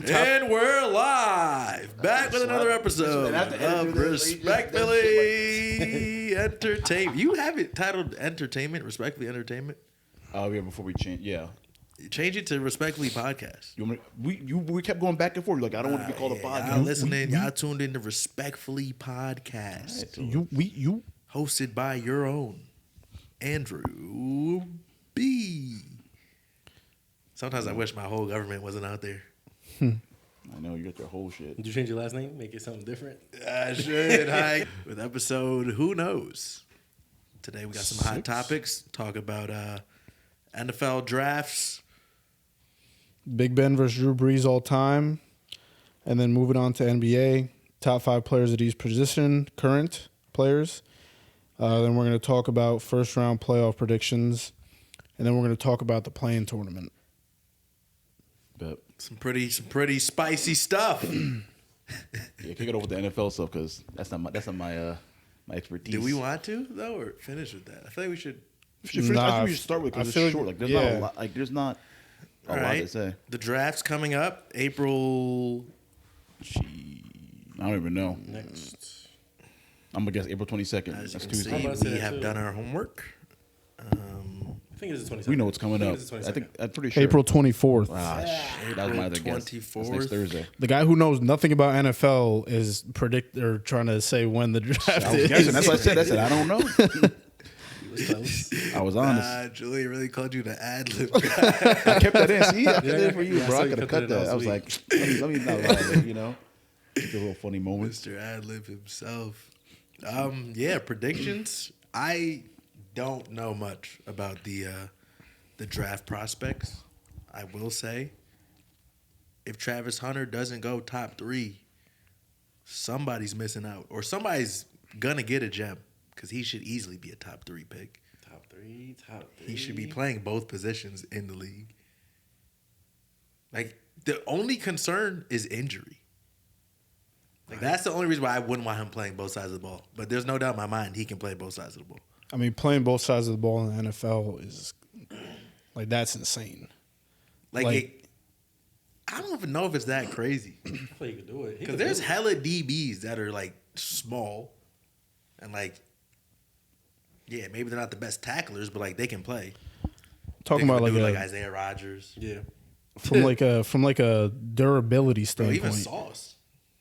do top. And we're live, back with another episode of Respectfully Entertainment. You have it titled Entertainment, Respectfully Entertainment. Oh yeah, before we change, yeah. Change it to Respectfully Podcast. We kept going back and forth. Like I don't want to be called a podcast. Y'all listening, y'all tuned in to Respectfully Podcast, You hosted by your own Andrew B. Sometimes I wish my whole government wasn't out there. I know you got your whole shit. Did you change your last name? Make it something different? I should. Hi. With episode Who Knows. Today we got some hot topics. Talk about NFL drafts. Big Ben versus Drew Brees all time. And then moving on to NBA. Top 5 players at each position. Current players. Then we're going to talk about first round playoff predictions. And then we're going to talk about the play-in tournament. But Some pretty spicy stuff. yeah, kick it over with the NFL stuff because that's not my expertise. Do we want to though, or finish with that? I feel like we should. I think we should start with because I it's feel short. like- Like there's not a lot. Like there's not a lot to say. The draft's coming up April. I don't even know. Next. I'm gonna guess April 22nd. As you That's can Tuesday. see, I'm about to say we that have too. done our homework. I think it's the 22nd. We know what's coming up. It's the I 22nd. think I'm pretty sure. April 24th. Ah, shit. That was my other guess. That's 24th. next Thursday. The guy who knows nothing about NFL is trying to say when the draft I was is. guessing. That's what I said. I said I don't know. It was close. I was honest. Julie really called you the ad lib. I kept that in. See, I kept that in for you, Yeah, I bro. saw I you could have cut cut that in that. I last was like, let me not lie, you know. Just a little funny moments. Mr. Adlib himself. Yeah, predictions. I don't know much about the draft prospects. I will say, if Travis Hunter doesn't go top 3, somebody's missing out, or somebody's gonna get a gem because he should easily be a top 3 pick. Top three. He should be playing both positions in the league. Like, the only concern is injury. Like, that's the only reason why I wouldn't want him playing both sides of the ball. But there's no doubt in my mind he can play both sides of the ball. I mean, playing both sides of the ball in the NFL is like that's insane. Like I don't even know if it's that crazy. I feel like he could do it. Because there's hella DBs that are, like, small. And, like, yeah, maybe they're not the best tacklers, but, like, they can play. Talking Think about of a like dude Isaiah Rodgers. Yeah. from like a durability Bro, standpoint. even Sauce.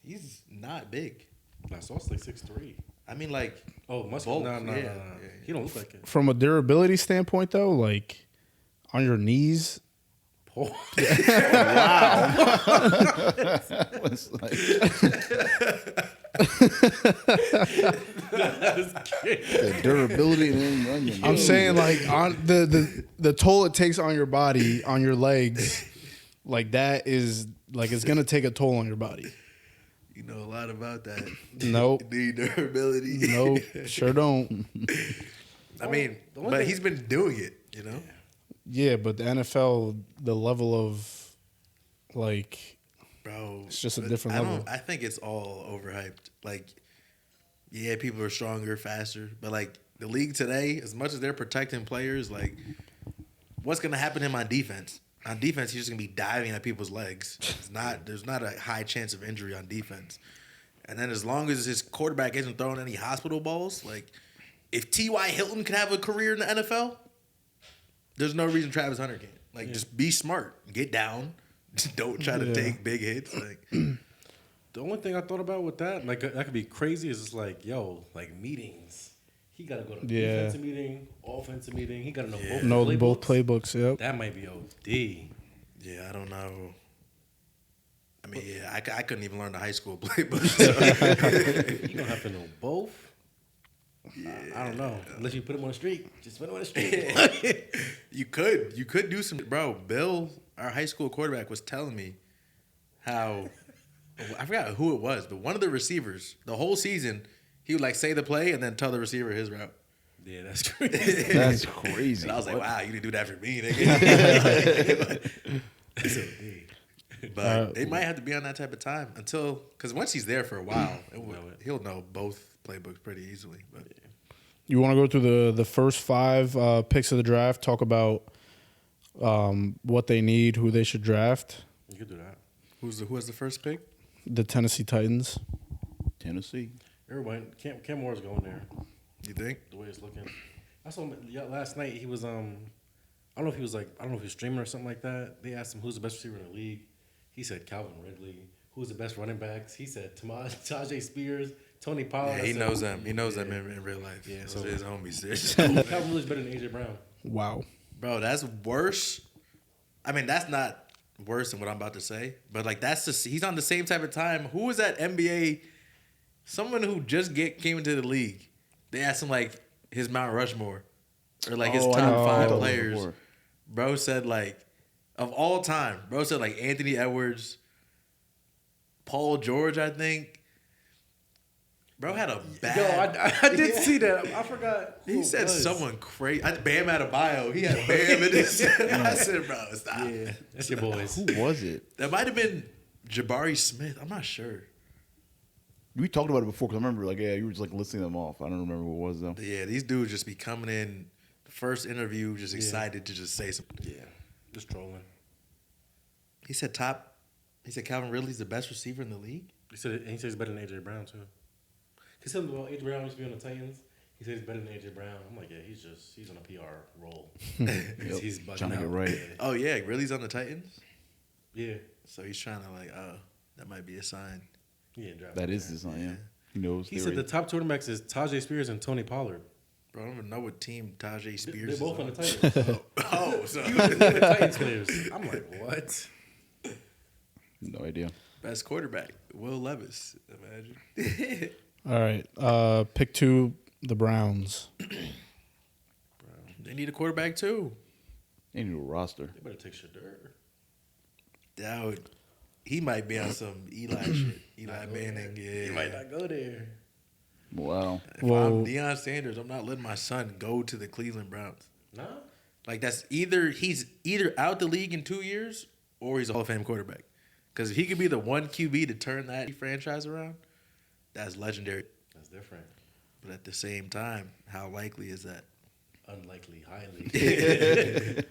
He's not big. Nah, Sauce like 6'3". I mean, like, Oh, muscle. bulk, No. yeah. He don't look like it. From a durability standpoint, though, like on your knees, Oh. It's like, the durability and then onion. I'm saying like on the toll it takes on your body, on your legs, like that is like it's gonna take a toll on your body. you know a lot about that. Nope. The durability. Nope, sure don't. I mean, The one but thing- he's been doing it, you know? Yeah, but the NFL, the level of like Bro. It's just a but different level. I think it's all overhyped. Like, yeah, people are stronger, faster. But, like, the league today, as much as they're protecting players, like, what's going to happen to him on defense? On defense, he's just going to be diving at people's legs. There's not a high chance of injury on defense. And then as long as his quarterback isn't throwing any hospital balls, like, if T.Y. Hilton can have a career in the NFL, there's no reason Travis Hunter can't. Like, just be smart. Get down. Don't try to take big hits. Like, The only thing I thought about with that, like that could be crazy, is just like, yo, like meetings. He gotta go to defensive meeting, offensive meeting. He gotta know both playbooks. Yep. That might be OD. yeah, I don't know. I mean, yeah, I couldn't even learn the high school playbook. So. You don't have to know both. I don't know. Unless you put him on the street. Just put him on the street. You could do some. Bro, Bill, our high school quarterback, was telling me how, I forgot who it was, but one of the receivers, the whole season, he would like say the play and then tell the receiver his route. Yeah, that's crazy. That's crazy. And I was like, wow, you didn't do that for me, nigga. That's OD. But they might have to be on that type of time until, because once he's there for a while, he'll know both playbooks pretty easily. But You want to go through the first 5 picks of the draft? Talk about what they need, who they should draft. You could do that. Who has the first pick? The Tennessee Titans. Tennessee. Everybody, Cam Moore's going there. You think? The way it's looking. I saw him last night. He was I don't know if he was streaming or something like that. They asked him who's the best receiver in the league. He said Calvin Ridley. Who's the best running backs? He said Tajay Spears, Tony Pollard. Yeah, he knows them. He knows them in real life. Yeah, so so- his homies. Calvin Ridley's better than AJ Brown. Wow. Bro, that's worse. I mean, that's not worse than what I'm about to say, but like he's on the same type of time. Who was that NBA? Someone who just came into the league. They asked him like his Mount Rushmore or like his Oh, I top know. five Oh, players. before. Bro said like of all time. Bro said like Anthony Edwards, Paul George, I think. Bro had a bad. Yo, I did see that. I forgot. who He it said was. someone crazy. Bam out of bio. He had Bam in his. I said, bro, stop. Yeah, that's your boys. Who was it? That might have been Jabari Smith. I'm not sure. We talked about it before because I remember, like, yeah, you were just like listing them off. I don't remember who it was though. But yeah, these dudes just be coming in the first interview, just excited to just say something. Yeah, just trolling. He said Calvin Ridley's the best receiver in the league. He said he's better than AJ Brown too. He said about AJ Brown used to be on the Titans. He said he's better than AJ Brown. I'm like, yeah, he's on a PR role. he's bugging Trying to out. get right. Oh yeah, Ridley's on the Titans. Yeah, So he's trying to like, that might be a sign. yeah, draft That him. is his sign. Yeah, he knows. He they said the already- top two quarterbacks is Tajay Spears and Tony Pollard. Bro, I don't even know what team Tajay Spears They're is both on the on. Titans. Oh, so They're Titans players. I'm like, what? no idea. best quarterback, Will Levis. Imagine. All right. Pick 2, the Browns. They need a quarterback too. They need a roster. They better take Shador. He might be on some Eli shit. Eli Manning, yeah. He might not go there. Wow. If Well- I'm Deion Sanders, I'm not letting my son go to the Cleveland Browns. No. Like he's either out the league in 2 years or he's a Hall of Fame quarterback. Because if he could be the one QB to turn that franchise around, that's legendary. That's different. But at the same time, how likely is that? Unlikely, highly.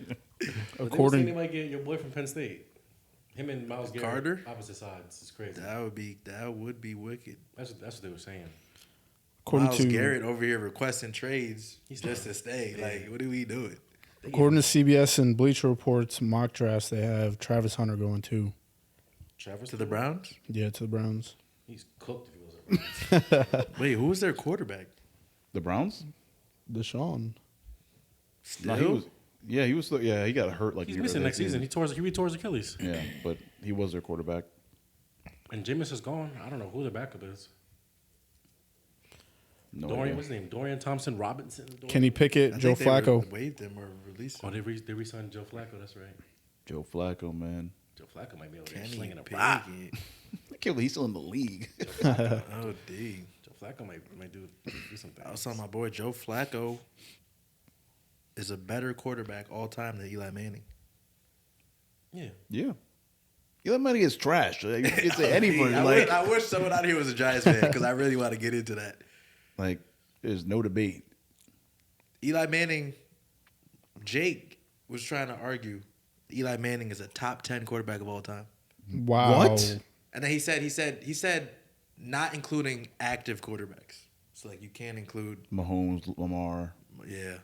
According- they might get your boy from Penn State. Him and Miles Garrett, Carter? opposite sides. It's crazy. That would be wicked. That's what they were saying. According Miles to Garrett over here requesting trades He's just not- to stay. Yeah. Like, what are we doing? according to CBS and Bleacher Report's mock drafts, they have Travis Hunter going too. Travis To the Browns? Yeah, to the Browns. He's cooked if he goes up. Wait, who was their quarterback? The Browns? Deshaun. Still? No, he was. Yeah, he was. Yeah, he got hurt like He's year- missing that next season. He tore his Achilles. Yeah, but he was their quarterback. And Jameis is gone. I don't know who the backup is. No Dorian, idea. what's his name? Dorian Thompson Robinson. Kenny Pickett, I Joe think they Flacco. waived him or released Oh, him. they re-signed Joe Flacco. That's right. Joe Flacco, man. Joe Flacco might be over there Kenny slinging a Pickett. rock. I can't believe he's still in the league. Oh, D. Joe Flacco might do something. I was telling my boy Joe Flacco is a better quarterback all time than Eli Manning. Yeah. Yeah. Eli Manning is trash. Like, you can say any version. Like, I wish someone out here was a Giants fan because I really want to get into that. like, there's no debate. Eli Manning, Jake was trying to argue Eli Manning is a top 10 quarterback of all time. Wow. What? And then he said not including active quarterbacks. So like you can't include Mahomes, Lamar. yeah.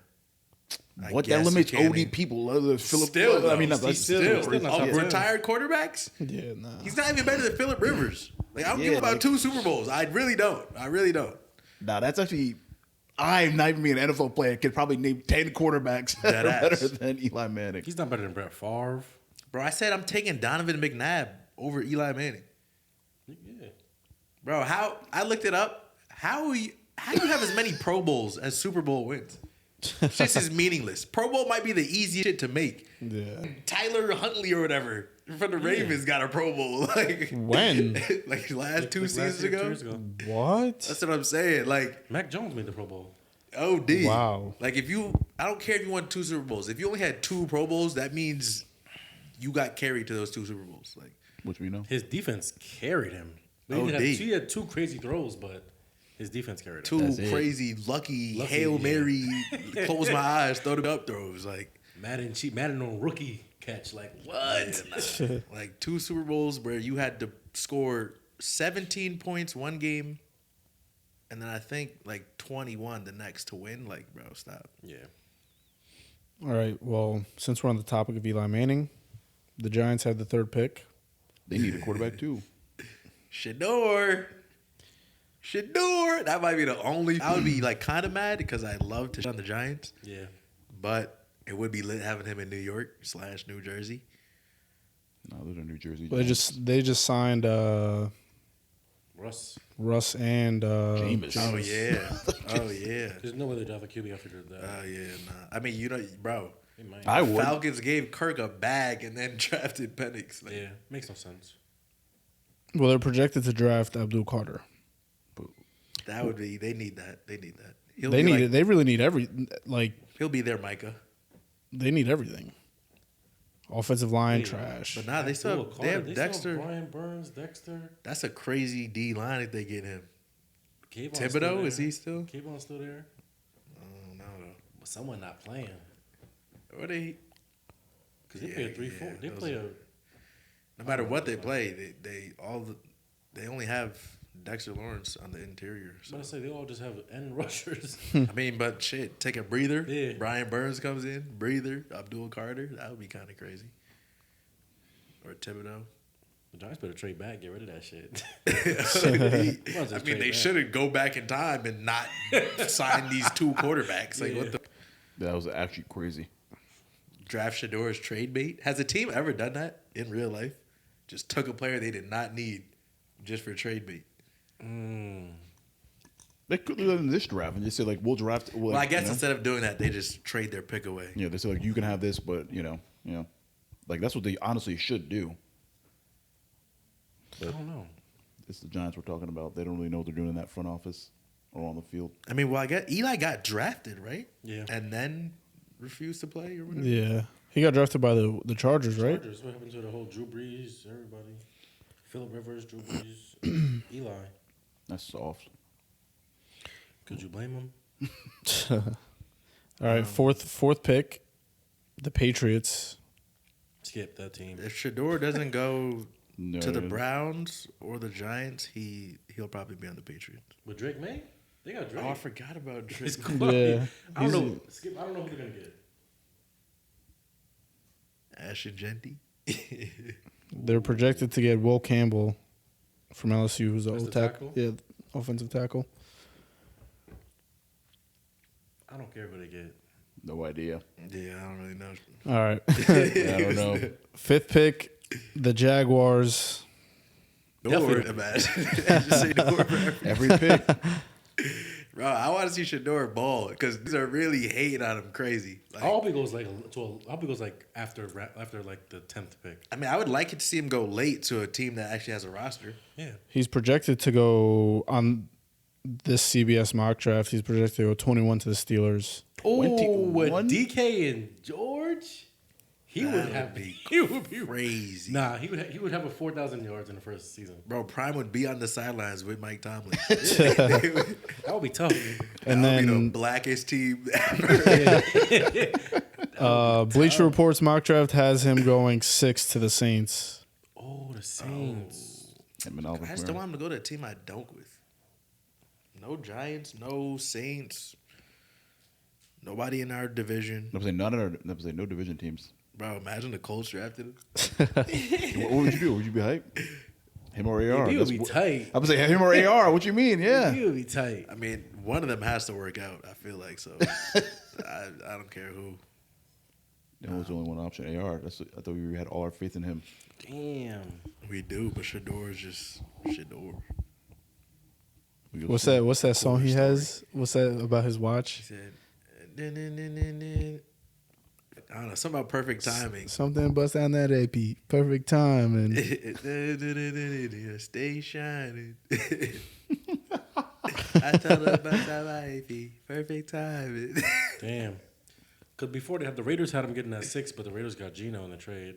I What guess that you limits can't OD people. Philip. Still, I mean, though, not, that's still still. not top 10. retired quarterbacks? Yeah, nah. He's not even better than Philip Rivers. Like I don't give Yeah, about like- 2 Super Bowls. I really don't. Nah, that's actually. I'm not even being an NFL player. Could probably name 10 quarterbacks that are Dead better ass. than Eli Manning. He's not better than Brett Favre. Bro, I said I'm taking Donovan McNabb over Eli Manning. Yeah. Bro, how I looked it up. How you have as many Pro Bowls as Super Bowl wins? Shit is meaningless. Pro Bowl might be the easiest shit to make. Yeah. Tyler Huntley or whatever from the Ravens got a Pro Bowl. Like When? like last two Like seasons last year, 2 ago. years ago. What? That's what I'm saying. Like Mac Jones made the Pro Bowl. OD. Wow. Like I don't care if you won 2 Super Bowls. If you only had 2 Pro Bowls, that means you got carried to those 2 Super Bowls. Like Which we know. His defense carried him. But OD. he had 2 crazy throws, but his defense carried him. 2 That's it. crazy lucky Hail yeah. Mary, close my eyes, throw it up throws. Like Madden on rookie. catch. Like what? Like 2 Super Bowls where you had to score 17 points one game, and then I think like 21 the next to win. Like, bro, stop. Yeah. All right. Well, since we're on the topic of Eli Manning, the Giants had the 3rd pick. They need a quarterback too. Shador. That might be the only. I would be like kind of mad because I love to on the Giants, Yeah. but it would be lit having him in New York / New Jersey. No, those are New Jersey. They just signed Russ. Russ and Jameis. Oh yeah. Oh yeah. There's no way they draft a QB after that. Oh yeah. Nah. I mean, bro. They might. I would. Falcons gave Kirk a bag and then drafted Penix. Like, Yeah. Makes no sense. Well, they're projected to draft Abdul Carter. that would be. They need that. They need that. They need it. They really need He'll be their Micah. they need everything. Offensive line Wait, trash. But nah, they still Abdul they have Carter. Dexter. Still have Brian Burns, Dexter. That's a crazy D line if they get him. Kayvon's still Thibodeau, there. is he still? Kayvon's still there. Oh no. But someone not playing. Or they. Because they Yeah, play a 3-4. yeah, They those play are- No matter what they play, they only have Dexter Lawrence on the interior. So. But I say they all just have end rushers. I mean, but shit, take a breather. Yeah. Brian Burns comes in, breather. Abdul Carter, that would be kind of crazy. Or Thibodeau. The Giants better trade back, get rid of that shit. I mean, they shouldn't go back in time and not sign these 2 quarterbacks. Like, what the That was actually crazy. draft Shador as trade bait? Has a team ever done that in real life? Just took a player they did not need just for trade bait. They could do that in this draft and just say like, we'll draft. Well, I guess instead of doing that, they just trade their pick away. Yeah, they say like, you can have this, but like that's what they honestly should do. I don't know. It's the Giants we're talking about. They don't really know what they're doing in that front office or on the field. I mean, well, I guess Eli got drafted, right? Yeah. And then refused to play or whatever. Yeah, he got drafted by the Chargers, right? Chargers, what happened to the whole Drew Brees, everybody? Phillip Rivers, Drew Brees, Eli. That's soft. Could you blame him? All right, fourth pick, the Patriots. Skip that team. If Shador doesn't go No, to the Browns or the Giants, he'll probably be on the Patriots. With Drake May? They got Drake. Oh, I forgot about Drake. It's Clay. Yeah, I don't know. he's- Skip, I don't know who they're going to get. Ashton Genty. They're projected to get Will Campbell from LSU, who's the That's old the tackle. tackle? Yeah, offensive tackle. I don't care who they get. no idea. Yeah, I don't really know. All right, I don't know. 5th pick, the Jaguars. Definitely imagine. Just say Shador for Every pick. Bro, I want to see Shador ball because these are really hating on him crazy. Like, I hope he goes like after like the 10th pick. I mean, I would like it to see him go late to a team that actually has a roster. Yeah. He's projected to go on this CBS mock draft. He's projected to go 21 to the Steelers. Oh, 21? with DK and George, he would That would be be crazy. Nah, he would have a 4,000 yards in the first season. Bro, Prime would be on the sidelines with Mike Tomlin. That would be tough. And That would be the then blackest team ever. Bleacher Report's mock draft has him going 6th to the Saints. Oh, the Saints. Him and Alvin I just don't Kamara. want him to go to a team I don't with. No Giants, no Saints, nobody in our division. I'm saying none of our. I'm saying no division teams. Bro, imagine the Colts drafted him. What would you do? Would you be hype? Him or AR? He would That's be what- tight. I'm saying him or AR. What you mean? Yeah. He would be tight. I mean, one of them has to work out, I feel like. So I don't care who. There was only one option. AR. I thought we had all our faith in him. Damn. We do, but Shador is just Shador. We go What's see. that? What's that song he story. has? What's that about his He watch? said, I don't know, something about perfect timing. Something bust down that AP. Perfect time and Stay shining. I tell her about that wifey. Perfect timing. Damn. Because before they had the Raiders had him getting that 6, but the Raiders got Geno in the trade.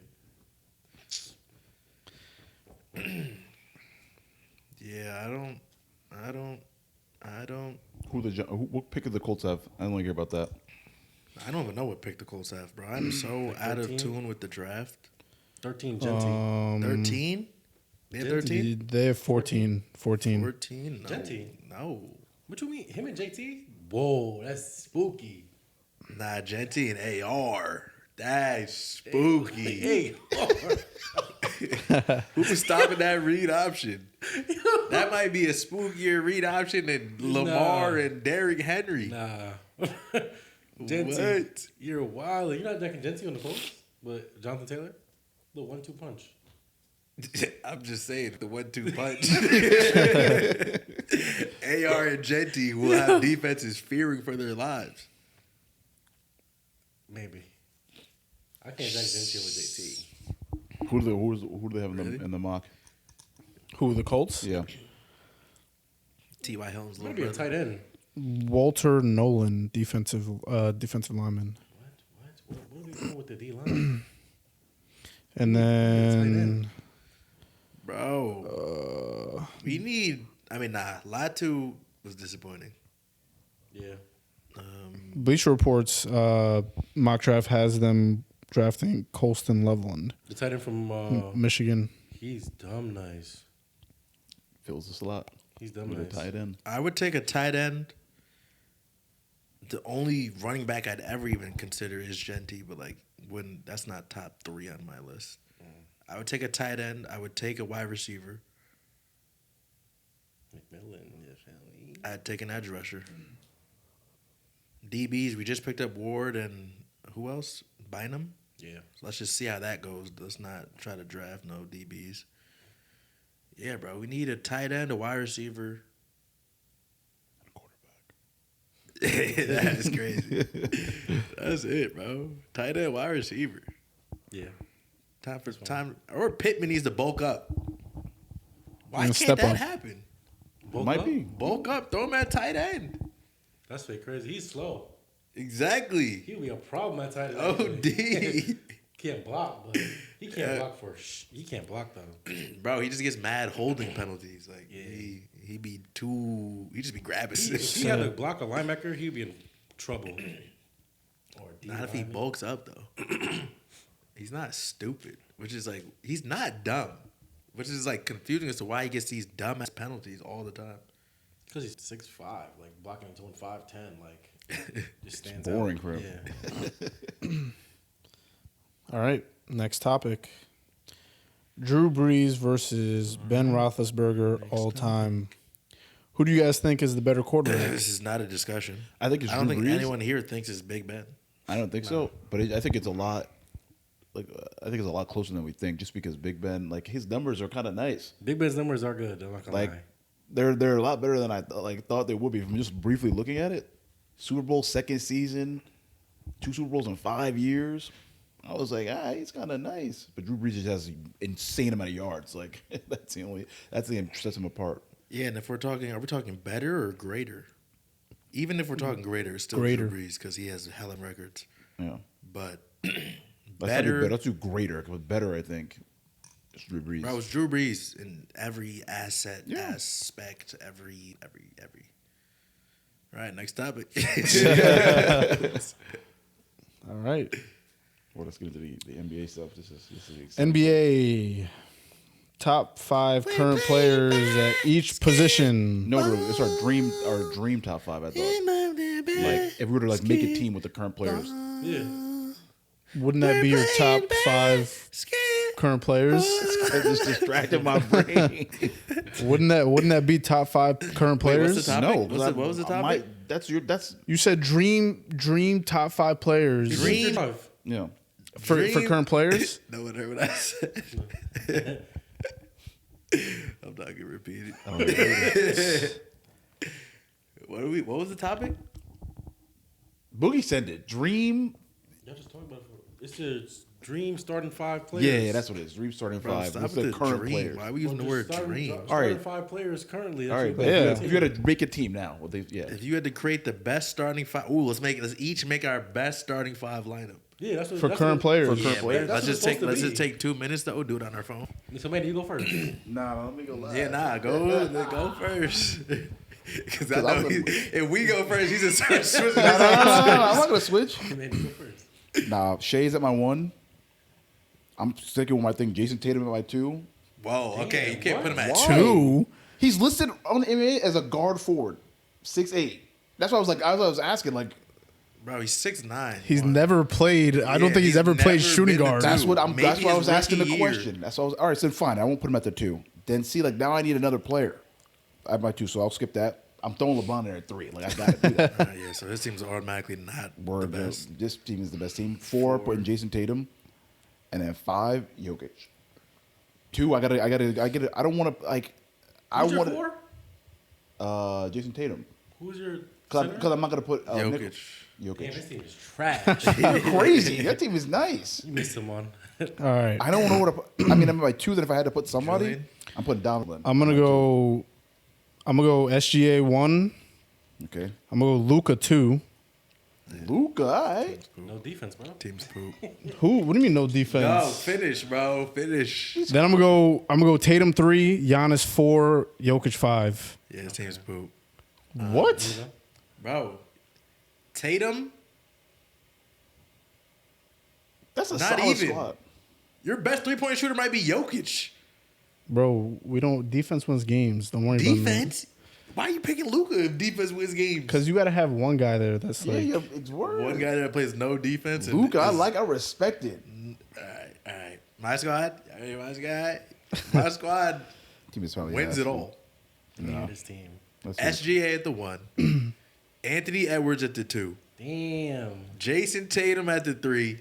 Yeah, I don't. What pick of the Colts have? I don't want to hear about that. I don't even know what pick the Colts have, bro. I'm so out of 13? tune with the draft. 13 Genty. 13? They have 13? They have 14. 14. 14? No. Genty. No. What you mean? Him and JT? Whoa, that's spooky. Nah, Genty and AR. That's spooky. Hey, Who was stopping that read option? That might be a spookier read option than Lamar Nah. and Derrick Henry. nah. Genty, What? you're wild. You're not jacking Genty on the Colts, but Jonathan Taylor, the 1-2 punch. I'm just saying, the 1-2 punch. AR and Genty will have defenses fearing for their lives. Maybe. I can't jack Genty over JT. Who do they have in the mock? Who, the Colts? Yeah. T.Y. Hilton's little Maybe a brother. tight end. Walter Nolan, defensive lineman. What are we doing with the D line? And then Bro. We need, Latu was disappointing. Yeah. Bleacher Report's mock draft has them drafting Colston Loveland, The tight end from Michigan. he's dumb nice. Fills this a lot. He's dumb With nice. a tight end. I would take a tight end. The only running back I'd ever even consider is Genty, but that's not top 3 on my list. I would take a tight end. I would take a wide receiver. McMillan, yeah, I'd take an edge rusher. DBs, we just picked up Ward and who else? Bynum. yeah. So let's just see how that goes. Let's not try to draft no DBs. Yeah, bro. We need a tight end, a wide receiver. That is crazy. That's it, bro. Tight end, wide receiver. Yeah. Time. Or Pittman needs to bulk up. Why And can't step that on. happen? Bulk Might up? be. Bulk up. Throw him at tight end. That's fake crazy. He's slow. Exactly. He'll be a problem at tight end. OD. Can't block, but he can't block he can't block though. Bro, he just gets mad holding penalties. Yeah. He be too. He just be grabbing. If he had to block a linebacker, he'd be in trouble. Or D Not if he lineman. bulks up though. He's not stupid, which is he's not dumb, which is confusing as to why he gets these dumbass penalties all the time. Because he's 6'5", like blocking someone 5'10", just stands boring out. for him. Yeah. All right, next topic. Drew Brees versus Ben Roethlisberger all time. Who do you guys think is the better quarterback? This is not a discussion. I think it's I don't Drew think Brees. anyone here thinks it's Big Ben. I don't think so, but I think it's a lot. I think it's a lot closer than we think. Just because Big Ben, his numbers are kind of nice. Big Ben's numbers are good. I'm not gonna lie. They're a lot better than I thought they would be from just briefly looking at it. Super Bowl second season, 2 Super Bowls in 5 years. I was like, he's kind of nice. But Drew Brees just has an insane amount of yards. That's the thing that sets him apart. Yeah, and if are we talking better or greater? Even if we're talking greater, it's still Greater. Drew Brees because he has hella records. Yeah, But better. Let's do greater. But better, I think, is Drew Brees. bro, it's Drew Brees in every aspect, every. All right, next topic. All right. Well, let's get into the NBA stuff. This is exciting. NBA top 5 current players at each position. No, it's our dream top 5. I thought. If we were to make a team with the current players, Yeah. Wouldn't that be your top 5 current players? I just distracted my brain. Wouldn't that be top 5 current Wait, players? what's the topic? What was the topic? That's You said dream top 5 players Dream? yeah. for Dream- current players. No one heard what I said. I'm not gonna repeat it. What was the topic? Boogie sent it. Dream. Y'all just talking about it's your dream starting 5 players. Yeah, that's what it is. Dream starting Bro, 5. stop What's with the current dream. players? Why are we using the Well, word just dream? starting All right. 5 players currently. All right, what but you yeah. got. If you had to make a team now, If you had to create the best starting 5, let's each make our best starting 5 lineup. Yeah, that's what For that's current what- players. For Yeah, current man. players. That's Let's what it's just supposed to take 2 minutes though. Do it on our phone. So, man, you go first. nah, let me go live. Yeah, go first. Because I know if we go first, he's just switching. No, I'm not gonna switch. Man, you go first. Nah, Shea's at my 1. I'm sticking with my thing. Jason Tatum at my 2. Whoa, okay, you can't what? put him at Why? 2. He's listed on the NBA as a guard forward, 6'8". That's why I was asking. Like, Bro, he's 6'9". He's never played. I don't Yeah, think he's he's ever played never shooting been a guard. dude. that's what I'm. Maybe That's why I his was asking the rookie year. question. That's why I was. All right, so fine. I won't put him at the 2. Then see, like now I need another player. I have my 2, so I'll skip that. I'm throwing LeBron there at 3. Like I got to do that. Yeah, so his team's automatically not Word, the best. This team is the best team. 4, putting Jason Tatum, and then 5, Jokic. 2, I don't want to like. Who's your want 4? Jason Tatum. Who's your Because center? I'm not gonna put Jokic. Damn, Jokic. this team is trash. You're crazy. That team is nice. You missed him on. All right. I don't know what to put. I mean, I'm at my 2. That if I had to put somebody, Julian? I'm putting Donovan. I'm gonna go SGA 1. Okay. I'm gonna go Luca 2. Luka, all right. No defense, bro. Team's poop. Who? What do you mean no No, defense? finish, bro. Finish. Then I'm gonna go Tatum 3, Giannis 4, Jokic 5. Yeah, his team's poop. What? Bro, Tatum, That's a Not solid even. squad. your best 3-point shooter might be Jokic. Bro, we don't. Defense wins games. Don't worry about that. Defense? Why are you picking Luca if defense wins games? Because you got to have one guy there that's like. Yeah, it's word. One guy that plays no defense. and Luka, is- I respect it. All right. My squad. My squad Team is probably wins ass. it all. Yeah, this team. Let's see. SGA at the 1. Anthony Edwards at the 2. Damn. Jason Tatum at the 3.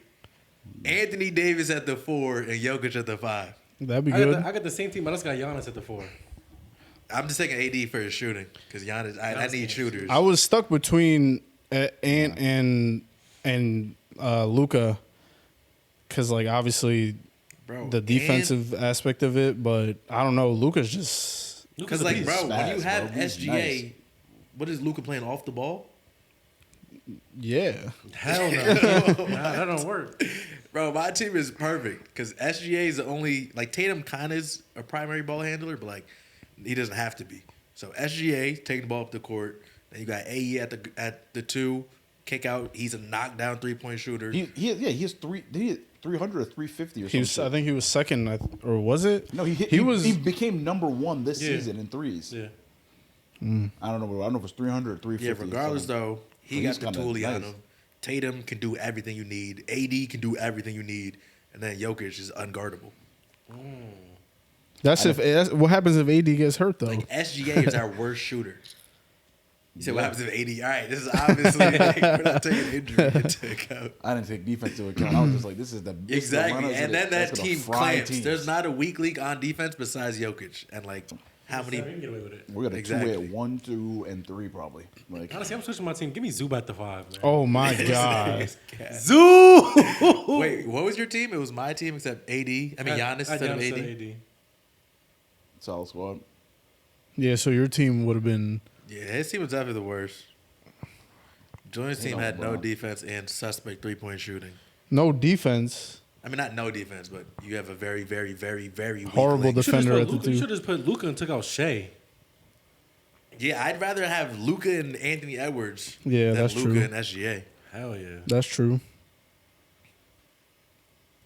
Anthony Davis at the 4. And Jokic at the 5. That'd be I good. got the same team, but I just got Giannis at the 4. I'm just taking AD for his shooting because Giannis. I need shooters. I was stuck between Ant and Luca, because like obviously Bro, the defensive aspect of it, but I don't know. Luca's just because like bro, when you spaz, have bro. He's SGA, nice. what is Luka playing off the ball? yeah. Hell no. Nah, that don't work. Bro, my team is perfect because SGA is the only like Tatum kind of is a primary ball handler, but like he doesn't have to be. So SGA taking the ball up the court. Then you got AE at the 2, kick out. He's a knockdown 3-point shooter. He has 300 or 350 or He was, something. I think he was second, or was it? No, he was. He became number 1 this Yeah. season in threes. Yeah. I don't know. I don't know if it's 300 or 350. Yeah, regardless though, he He's got the kinda toolie on nice. him. Tatum can do everything you need. AD can do everything you need, and then Jokic is unguardable. That's what happens if AD gets hurt though. Like SGA is our worst shooter. You said what happens if AD? All right, this is obviously like, we're not taking injury into account. I didn't take defense into account. I was just like, this is the this is the Exactly, runners and then that's that gonna team fry clamps. teams. There's not a weak link on defense besides Jokic, and like how We many? can get away with it. We're gonna Exactly. 2-way at 1, 2, and 3 probably. Like Honestly, I'm switching my team. Give me Zuba at the 5, man. Oh my god. Zoo! Wait, what was your team? It was my team except AD. I mean Giannis instead of AD. solid squad. Yeah, so your team would have been. Yeah, his team was definitely the worst. Julian's team on had no LeBron. defense and suspect 3-point shooting. No defense. I mean, not no defense, but you have a very, very, very, very weak Horrible link. defender at the You 2. should have just put Luca and took out Shea. Yeah, I'd rather have Luca and Anthony Edwards Yeah, than that's Luca true. and SGA. Hell yeah. That's true.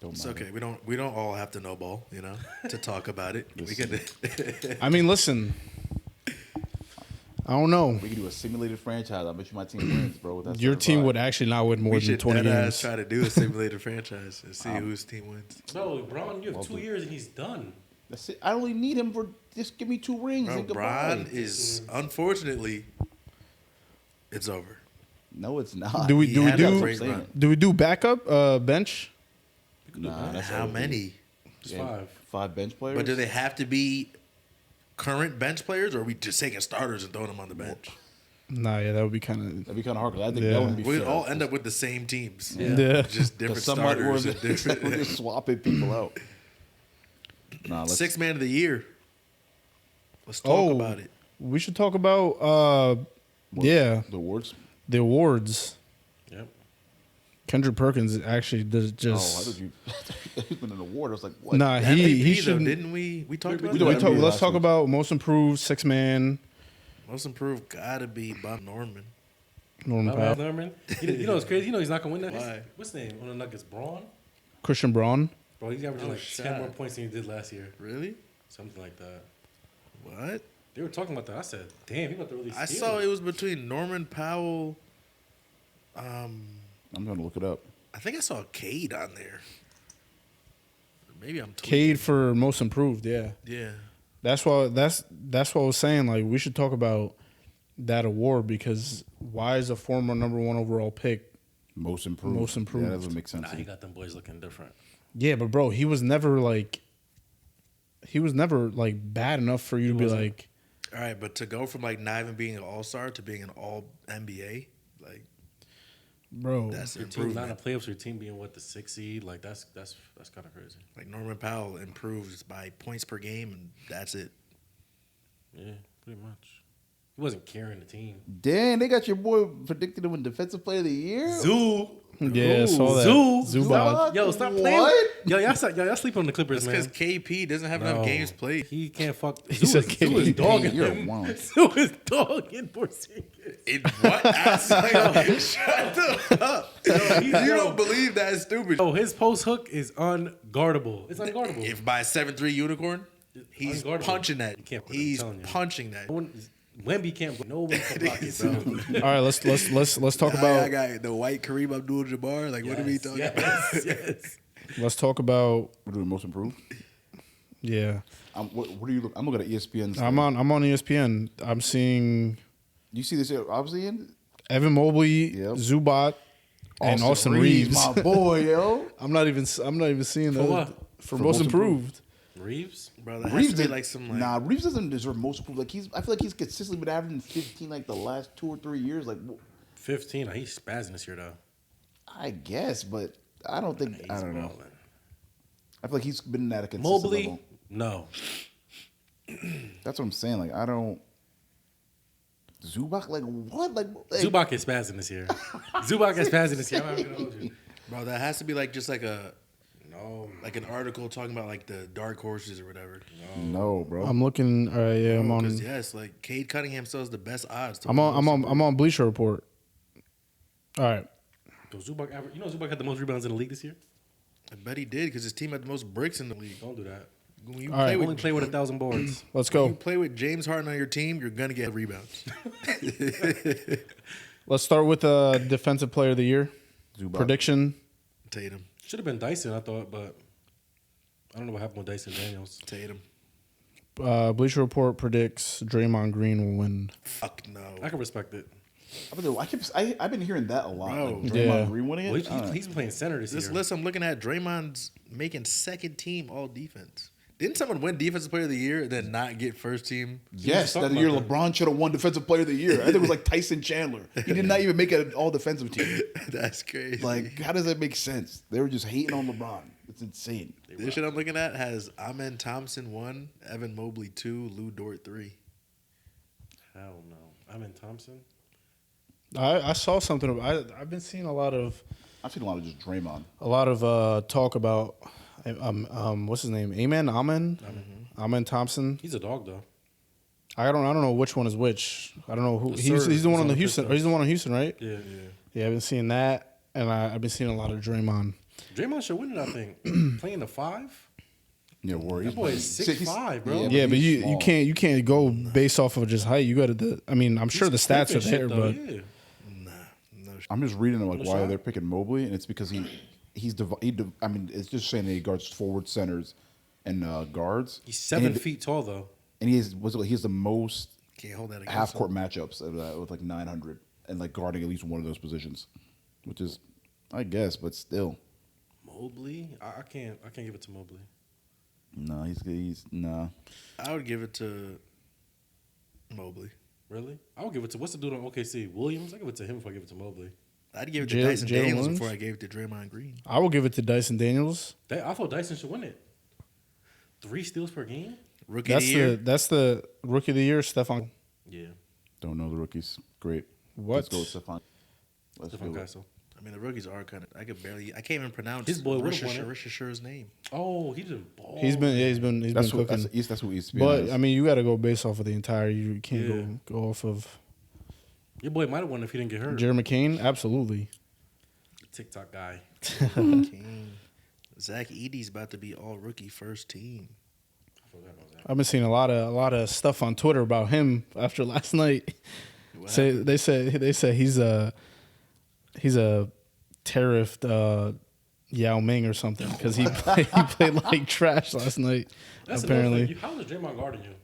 Don't It's mind okay. We don't all have to know ball, you know, to talk about it. We can. I mean, listen. I don't know. it. We can do a simulated franchise. I bet you my team wins, bro. That's Your team 75. would actually not win more we than should 20 deadass games. try to do a simulated franchise and see whose team wins. Bro, Braun, you have 2 years and he's done. That's it. I only need him for just give me 2 rings Bro, and goodbye. Bron is unfortunately, it's over. No, it's not. Do we He do we had a do great run. do we do backup bench? Nah, that's How OD. many? Just Yeah, 5. 5 bench players. But do they have to be current bench players, or are we just taking starters and throwing them on the bench? Nah, yeah, that would be kind That'd be kind of hard because I think Yeah. that would be We'd fair. all end up with the same teams. of yeah. Just different Because somebody starters. we're and different, we're just swapping people out. Nah, let's, 6 man of the year. Let's talk Oh, about it. we should talk about yeah, the awards. the awards. Yep. Kendrick Perkins actually does Oh, I just thought you. He's been an award. I was like, what? nah. MVP He though, should. didn't we? We talked about We that. do We NBA talk, let's last talk week. about most improved 6 man. Most improved gotta be Bob Norman. Norman My man Powell. Norman. You know what's crazy? You know he's not gonna win that. Why? What's his name on the Nuggets? Braun. Christian Braun. Bro, he's averaging Oh, like shit. 10 more points than he did last year. Really? Something like that. What? They were talking about that. I said, damn, he about to really I steal saw it was between Norman Powell. I'm gonna look it up. I think I saw Cade on there. Maybe I'm tweaking. Cade for most improved. Yeah. Yeah. That's what what I was saying. Like we should talk about that award because why is a former number 1 overall pick? Most improved. Most improved. Yeah, that doesn't make sense. Nah, he got them boys looking different. Yeah, but bro, he was never like bad enough for you to be wasn't. like, All right, but to go from like not even being an All-Star to being an All NBA, like bro. that's an Your team not in improvement. playoffs, your team being what, the 6th seed? Like that's kind of crazy. Like Norman Powell improves by points per game, and that's it. Yeah, pretty much. He wasn't carrying the team. Dang, they got your boy predicted to win Defensive Player of the Year. Zoo. Yeah, I saw that. Zubac. Yo, stop playing. What? Yo, y'all sleeping on the Clippers, That's man. because KP doesn't have enough games played. He can't fuck. He said Zoo is KP. dogging You're him. wild. Zoo is dogging Porzingis. What? Shut the fuck up. You don't believe that is stupid. Oh, his post hook is unguardable. It's unguardable. If by 7'3" unicorn, he's Unguardable. punching that. You can't put it, I'm He's telling you. punching that. No one- Wemby can't. No one can block it, bro. All right, let's talk I about got the white Kareem Abdul-Jabbar. Like, what are we talking about? Yes. We're doing most improved. yeah. What are you? I'm looking at ESPN. I'm on ESPN. I'm seeing You see this here, obviously in Evan Mobley, Yep. Zubac, and Austin Reeves. my boy, yo. I'm not even seeing For that what? for most improved. Reeves. Bro, that has Reeves to be did- like some like. Nah, Reeves doesn't deserve most improved. Like I feel like he's consistently been averaging 15 like the last 2 or 3 years. Like 15. He's spazzing this year though. I guess, but I don't think I He's don't know. balling. I feel like he's been at a consistent Mobley. level. No. That's what I'm saying. Like I don't. Zubac, like what? Like Zubac is spazzing this year. Zubac is spazzing this year. I'm not gonna hold you. Bro, that has to be like just like a No. like an article talking about like the dark horses or whatever. No, bro. I'm looking. All right, yeah, I'm on. Because yes, like Cade Cunningham still has the best odds. To I'm win on. I'm most on. improved. I'm on Bleacher Report. All right. Yo, Zubac, you know Zubac had the most rebounds in the league this year? I bet he did because his team had the most bricks in the league. Don't do that. When you All right. play Only with play with 1,000 boards. Let's when you go. play with James Harden on your team, you're gonna get rebounds. Let's start with Defensive Player of the Year Zubac. prediction. Tatum, Should have been Dyson, I thought, but I don't know what happened with Dyson Daniels. Tatum. Bleacher Report predicts Draymond Green will win. Fuck no. I can respect it. I've been hearing that a lot. Bro. Like Draymond Yeah. Green winning it. Well, he's been playing center this This year. list I'm looking at, Draymond's making second team all defense. Didn't someone win Defensive Player of the Year and then not get first team? Yes, talking that year about that. LeBron should have won Defensive Player of the Year. I think it was like Tyson Chandler. He did not even make an all defensive team. That's crazy. Like, how does that make sense? They were just hating on LeBron. It's insane. This shit I'm looking at has Amen Thompson 1, Evan Mobley 2, Lou Dort 3. Hell no. I'm in Thompson. I saw something. I've been seeing a lot of I've seen a lot of just Draymond. talk about what's his name? Amen Thompson. He's a dog, though. I don't know which one is which. I don't know who The he's Sir the one is on on the the Houston. Or Pistons. he's the one on Houston, right? Yeah. Yeah, I've been seeing that, and I've been seeing a lot of Draymond. Draymond should win it, I think. Playing the 5? Yeah, Warriors. That boy is 6'5", bro. Yeah, but he's you small. can't go based off of just height. You got to. I mean, I'm sure the stats are Quick and there, shit, but though, yeah. No I'm just reading like No why shot. they're picking Mobley, and it's because I mean, it's just saying that he guards forward, centers, and guards. He's 7 and feet tall, though. and he has the most Can't hold that against half him. court matchups with like 900 and like guarding at least one of those positions, which is, I guess, but still, Mobley? I can't give it to Mobley. no, he's no. I would give it to Mobley. Really? I would give it to, what's the dude on OKC? Williams? I give it to him if I give it to Mobley. I'd give it to Jalen Dyson Daniels Williams? before I gave it to Draymond Green. I will give it to Dyson Daniels. I thought Dyson should win it. 3 steals per game? Rookie of That's the year. that's the rookie of the year, Stephon. Yeah. Don't know the rookies. Great. What? Let's go with Stephon. Let's Stephon go. Castle. I mean, the rookies are kind of. I can't even pronounce His boy would've won it. Rishishire's name. Oh, he didn't ball. He's been That's what cooking. that's what ESPN But is. I mean, you got to go based off of the entire year. You can't go off of Your boy might have won if he didn't get hurt. Jeremy McCain. Absolutely. TikTok guy. King. Zach Edey's about to be all rookie first team. I forgot about that. I've been seeing a lot of stuff on Twitter about him after last night. What They say he's a tariffed Yao Ming or something because he played like trash last night. That's apparently, another thing. How is Draymond guarding you?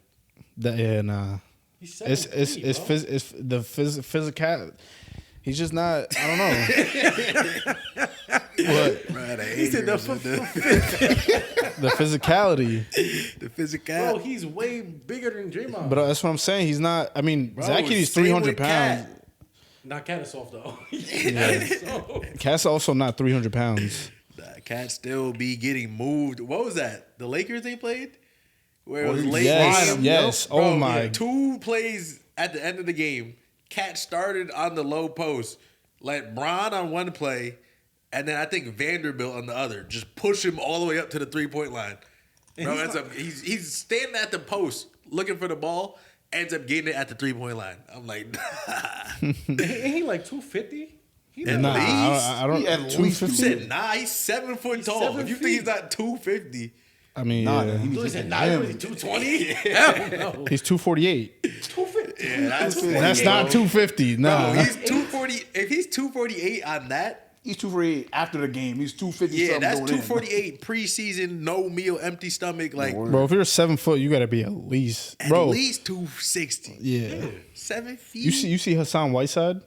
nah. He's It's 7'3", bro. physical. He's just not. I don't know. What He said the physicality. the physicality. Bro, he's way bigger than Draymond. But that's what I'm saying. He's not. I mean, Bro, Zach Edey's same 300 with pounds. Cat. Not Cat is soft though. Cat's also not 300 pounds. That Cat still be getting moved. What was that? The Lakers they played? Where it was he late Yes, game? yes. Bro, Oh my. 2 plays at the end of the game. Cat started on the low post, let Bron on one play, and then I think Vanderbilt on the other. Just push him all the way up to the 3-point line. Bro, he's standing at the post looking for the ball, ends up getting it at the 3-point line. I'm like, Ain't he like 250? He At Nah, least. I don't. He at least 250. You said, nah, he's 7 foot tall. 7 if you think he's feet. not 250, I mean, Nah, yeah. he needs He to said, hit nah, him. what is he, 220? Hell no. He's 248. 250. yeah, that's That's not 250. Nah. Bro, he's 240. If he's 248 on that, He's 248 after the game. He's 250. yeah, something that's going in. 248 preseason, no meal, empty stomach. Like Word. Bro, if you're 7 foot, you gotta be at least. at Bro, least 260. yeah. 7 feet. You see Hassan Whiteside?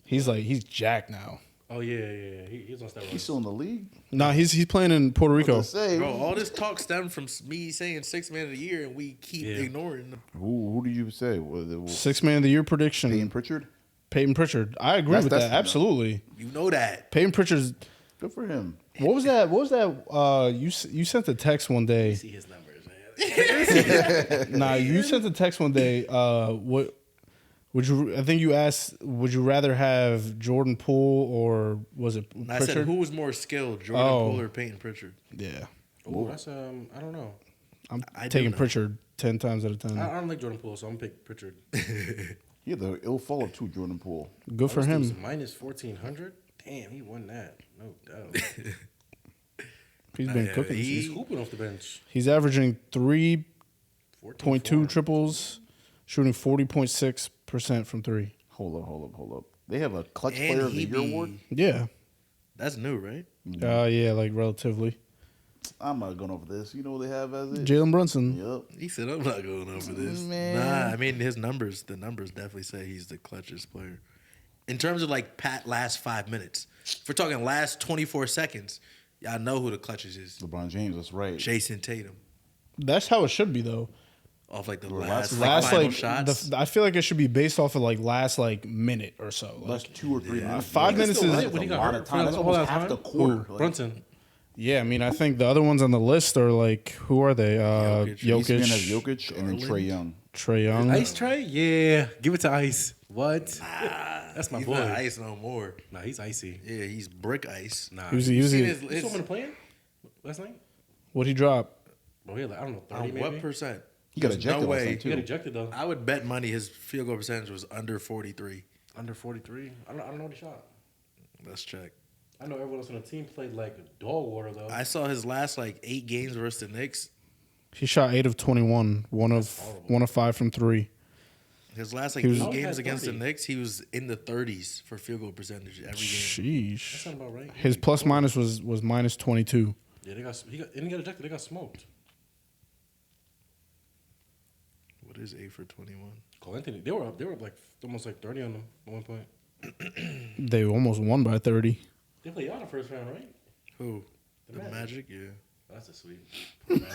He's jacked now. Oh yeah. He's on steroids. He's still in the league. Nah, he's playing in Puerto Rico. Let's say, Bro, all this talk stemmed from me saying 6 man of the year, and we keep Yeah. ignoring them. who did you say? Was it 6 man of the year prediction. Peyton Pritchard? Peyton Pritchard. I agree with That's- that. Absolutely. You know that. Peyton Pritchard's. Good for him. What was that? You sent a text one day. See his numbers, man. Nah, you sent a text one day. What would you? I think you asked. Would you rather have Jordan Poole or was it And I Pritchard? said, who was more skilled, Jordan Oh. Poole or Peyton Pritchard? Yeah, Oh, that's I don't know. I'm I do taking know. Pritchard 10 times out of 10. I don't like Jordan Poole, so I'm gonna pick Pritchard. He had the ill fall of 2, Jordan Poole. Good for him. Minus 1400. Damn, he won that. No doubt. He's been Yeah, cooking. He's hooping off the bench. He's averaging 3.2 14-4. triples, shooting 40.6% from 3. Hold up. They have a clutch And player of the he year be- award. Yeah. That's new, right? Yeah, like relatively. I'm not going over this. You know what they have as it? Jalen Brunson. Yep. He said, I'm not going over this. Man. Nah, I mean, the numbers definitely say he's the clutchest player. In terms of like last 5 minutes, if we're talking last 24 seconds, y'all know who the clutchest is. LeBron James. That's right. Jason Tatum. That's how it should be, though. Off like the Last- last final Like, shots. I feel like it should be based off of like last like minute or so. Like, Last 2 or 3 minutes. 5 minutes still is win it when he That's a got lot hurt of time. That's all almost that half time. the quarter. Like, Brunson. yeah. I mean, I think the other ones on the list are like who are they? Jokic. ESPN has Jokic, Jokic and then Trey Young. Trey Young. Ice Trey? Yeah. Give it to Ice. What? That's my He's boy. not ice no more. Nah, he's icy. Yeah, he's brick ice. Nah. He was, You seen his, his, You saw him playing last night? what he drop? Bro, he had like, I don't know, 30 on maybe? what percent? He got There's ejected no last way. night, He got too. ejected though. I would bet money his field goal percentage was under 43. Under 43. I don't know what he shot. Let's check. I know everyone else on the team played like dog water though. I saw his last like 8 games versus the Knicks. He shot 8 of 21, one of 5 from 3. His last like He was- 8 Oh, he games had against the 30. Knicks, he was in the 30s for field goal percentage every game. That Sheesh. sounds about right. His plus minus was minus 22. Yeah, he got ejected. They got smoked. What is 8 for 21? Cole Anthony, they were up like almost like 30 on them at one point. They almost won by 30. They played y'all in the first round, right? Who? The Magic. Magic? Yeah. That's a sweep.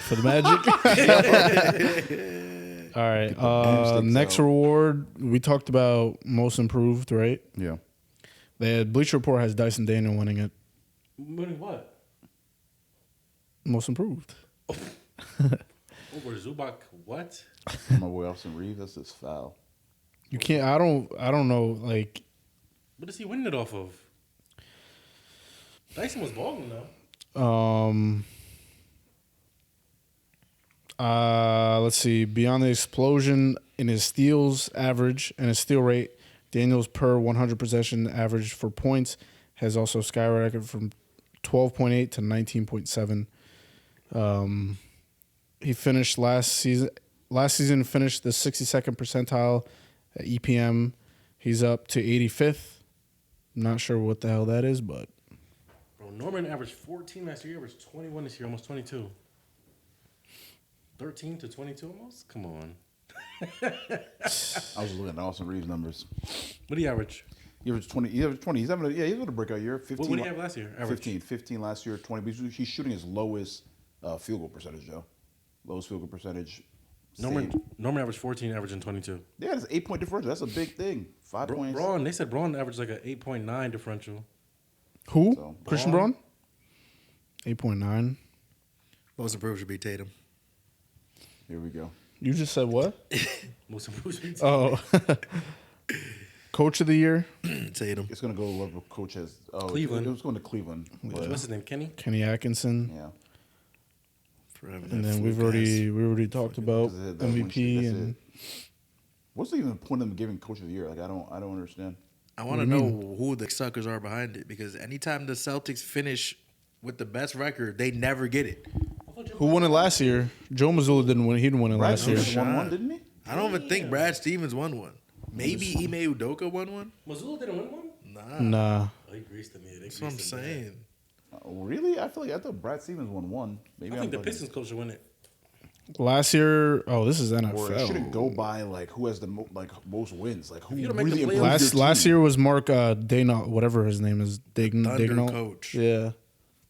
For the Magic. All right. Doomsday Next Cell. reward, we talked about most improved, right? Yeah. They had Bleacher Report has Dyson Daniel winning it. Winning what? Most improved. Over Zubac, what? My boy Austin Reeves. That's his foul. You can't. I don't know. Like What is he winning it off of? Dyson was balling though. Let's see. Beyond the explosion in his steals average and his steal rate, Daniels per 100 possession average for points has also skyrocketed from 12.8 to 19.7. He finished last season finished the 62nd percentile at EPM. He's up to 85th. Not sure what the hell that is, but Bro, Norman averaged 14 last year. Averaged 21 this year, almost 22. 13 to 22 almost? Come on. I was looking at Austin Reeves' numbers. What do you average? He averaged 20. He averaged 20. He's having he's having a breakout year. 15. What did he have last year? Average? 15 last year. 20. But he's shooting his lowest field goal percentage, Joe. Lowest field goal percentage. Norman averaged 14, averaging 22. Yeah, that's an 8-point differential. That's a big thing. 5 points. Braun, they said Braun averaged like an 8.9 differential. who? So, Christian Braun? 8.9. Most improved should be Tatum. Here we go. You just said what? Most improved. Oh. Coach of the year? Tatum. It's going to go whoever coach has. Oh, Cleveland. It was going to Cleveland. But, What's his name? Kenny? Kenny Atkinson. yeah. Forever And that then fluke we already talked about That's it. That one shit. MVP That's and it. What's even the point of them giving coach of the year? Like I don't understand. I want to know who the suckers are behind it because anytime the Celtics finish with the best record, they never get it. who won it last year? Joe Mazzulla didn't win. He didn't win it last year. Stevens won one, didn't he? I don't even think Brad Stevens won one. Maybe Ime Udoka won one. Mazzulla didn't win one? Nah. Oh, he greased him. Yeah, That's what I'm saying. Really? I thought Brad Stevens won one. Maybe I think the fucking- Pistons coach should win it. Last year, this is Or it shouldn't NFL. go by like who has the most wins. Like who you don't make the really playoffs- improved your Last team. year was Mark Daignault, whatever his name is. Daignault. coach. Yeah.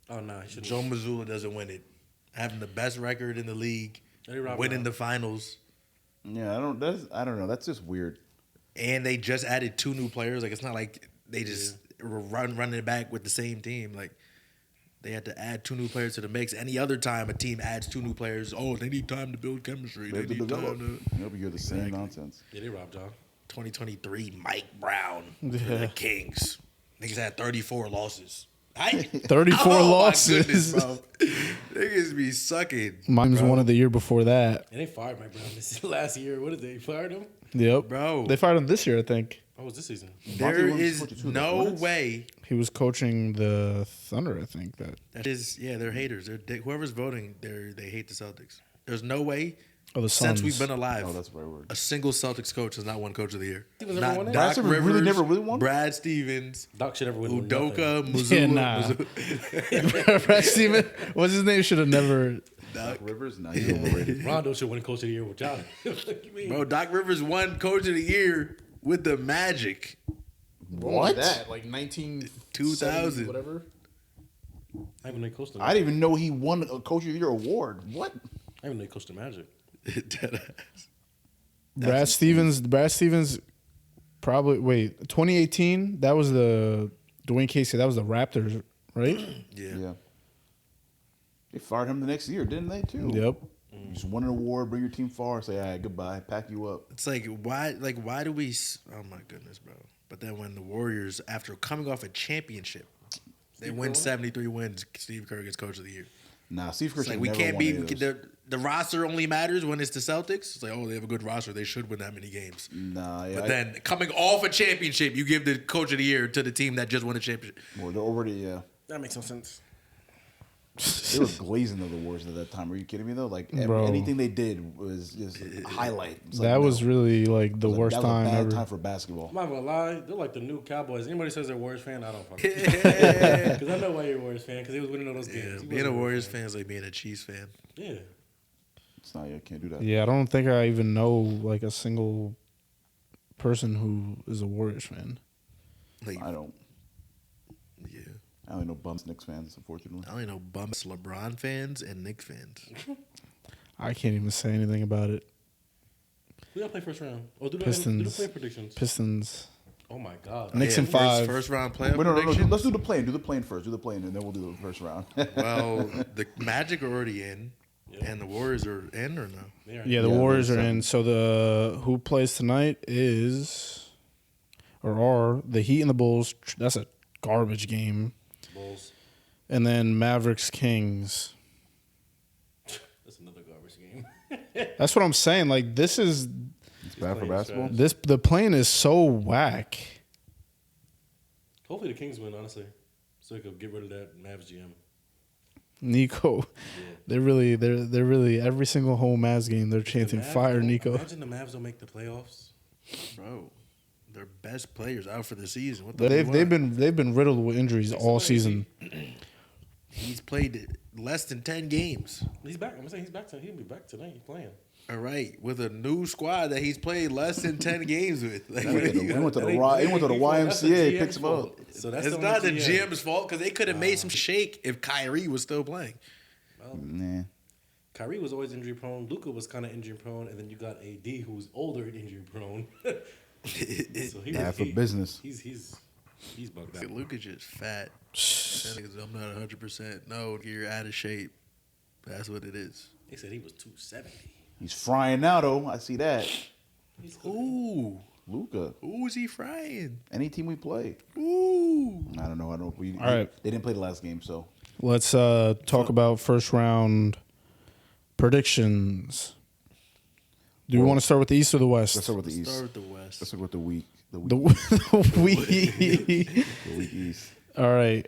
Oh, no, he should. Joe Mazzulla doesn't win it. Having the best record in the league, Eddie Robert. winning the finals, Yeah, I don't know. That's just weird. and they just added 2 new players. Like it's not like they just were running it back with the same team. Like they had to add 2 new players to the mix. Any other time a team adds 2 new players, oh, they need time to build chemistry. They They have to need develop. time to. You'll be hear the same nonsense. Yeah, they robbed y'all. 2023, Mike Brown for Yeah. the Kings. Niggas had 34 losses. 34 oh, losses. My goodness, bro. Niggas be sucking. Mine bro. one of the year before that. And they fired Mike Brown this last year. What did they fired him? Yep. Bro. They fired him this year, I think. What was this season? There Monty Williams is coached the no Hornets? way. He was coaching the Thunder, I think. That is, yeah, they're haters. Whoever's voting, they hate the Celtics. There's no way Oh, the Suns. since we've been alive, Oh, that's the right word. a single Celtics coach has not won Coach of the Year. Stevens never won Not it? Doc Brad Stevens Rivers, really never really won? Brad Stevens, Doc should ever win. Udoka, nothing. Mazzulla. Yeah, nah. Mazzulla. Brad Steven, what's his name? Should have never. Doc Rivers? Nah, he's overrated. Rondo should win Coach of the Year with y'all. What you mean? Bro, Doc Rivers won Coach of the Year with the Magic. What? Like 19... 2000. Whatever. I even know he coached the I didn't even know he won a Coach of the Year award. What? I even know he coached the Magic. Deadass. Brad Stevens probably... Wait, 2018? That was the... Dwayne Casey, that was the Raptors, right? Yeah. They fired him the next year, didn't they, too? Yep. You just won an award, bring your team far, say, all right, goodbye, pack you up. It's like why do we? Oh my goodness, bro! But then when the Warriors, after coming off a championship, they win 73 wins. Steve Kerr gets Coach of the Year. Nah, Steve Kerr It's like should we never can't won be any of those. the roster only matters when it's the Celtics. It's like, oh, they have a good roster, they should win that many games. Nah, yeah. But then coming off a championship, you give the Coach of the Year to the team that just won a championship. Well, they're already, yeah. That makes no sense. They were glazing of the Warriors at that time. Are you kidding me, though? Like, Bro. anything they did was just a highlight. It's like, That was no. really like the It was worst that was time a bad ever. time for basketball. I'm not gonna lie, they're like the new Cowboys. Anybody says they're a Warriors fan, I don't fuck. Yeah. Because I know why you're a Warriors fan. Because he was winning all those games. He Being wasn't a Warriors fan is like being a Chiefs fan. Yeah. It's not, you can't do that. Yeah, I don't think I even know like a single person who is a Warriors fan. Like, I don't. yeah. I only know bums Knicks fans, unfortunately. I only know bums LeBron fans and Knicks fans. I can't even say anything about it. We gotta play first round. Oh, do the Pistons. play predictions. Pistons. Oh my god. Knicks in first, 5. First round playoff Wait, no, predictions. let's do the plane. Do the plane first. Do the plane, and then we'll do the first round. Well, the Magic are already in, Yeah. and the Warriors are in or no? They are- Yeah, the Yeah, Warriors are there's in. So the who plays tonight is or are the Heat and the Bulls. That's a garbage game. Bulls. and then Mavericks Kings. That's another garbage game. That's what I'm saying. Like this is It's bad for playing basketball. trash. the plane is so whack. Hopefully the Kings win, honestly, so we could get rid of that Mavs GM. Nico, they're really every single home Mavs game they're chanting The Mavs fire don't- Nico. Imagine the Mavs don't make the playoffs. Bro, their best players out for the season. What the They've fuck? they've been riddled with injuries all season. He's played less than 10 games. He's back. I'm saying he's back. He'll be back tonight. He's playing. All right, with a new squad that he's played less than 10 games with. Like, He went to the, he went to the, That ain't- Y- he that went to the ain't fault. That's the YMCA, GM's picks him up. fault. So that's it's on not the GM. GM's fault because they could have made some shake if Kyrie was still playing. Nah. Kyrie was always injury prone. Luka was kind of injury prone, and then you got AD who was older and injury prone. So Bad for business. He's bugged out. Luka just fat. That nigga's, I'm not 100%. No, you're out of shape. That's what it is. They said he was 270. He's frying now though. I see that. Ooh. Luca. Who is he frying? Any team we play. Ooh. I don't know. I don't. We, All right. They didn't play the last game, so Let's talk about first round predictions. Do we Well, want to start with the East or the West? let's start with the Start East. with the West. Let's start with the week. The week. The week. The week East. All right.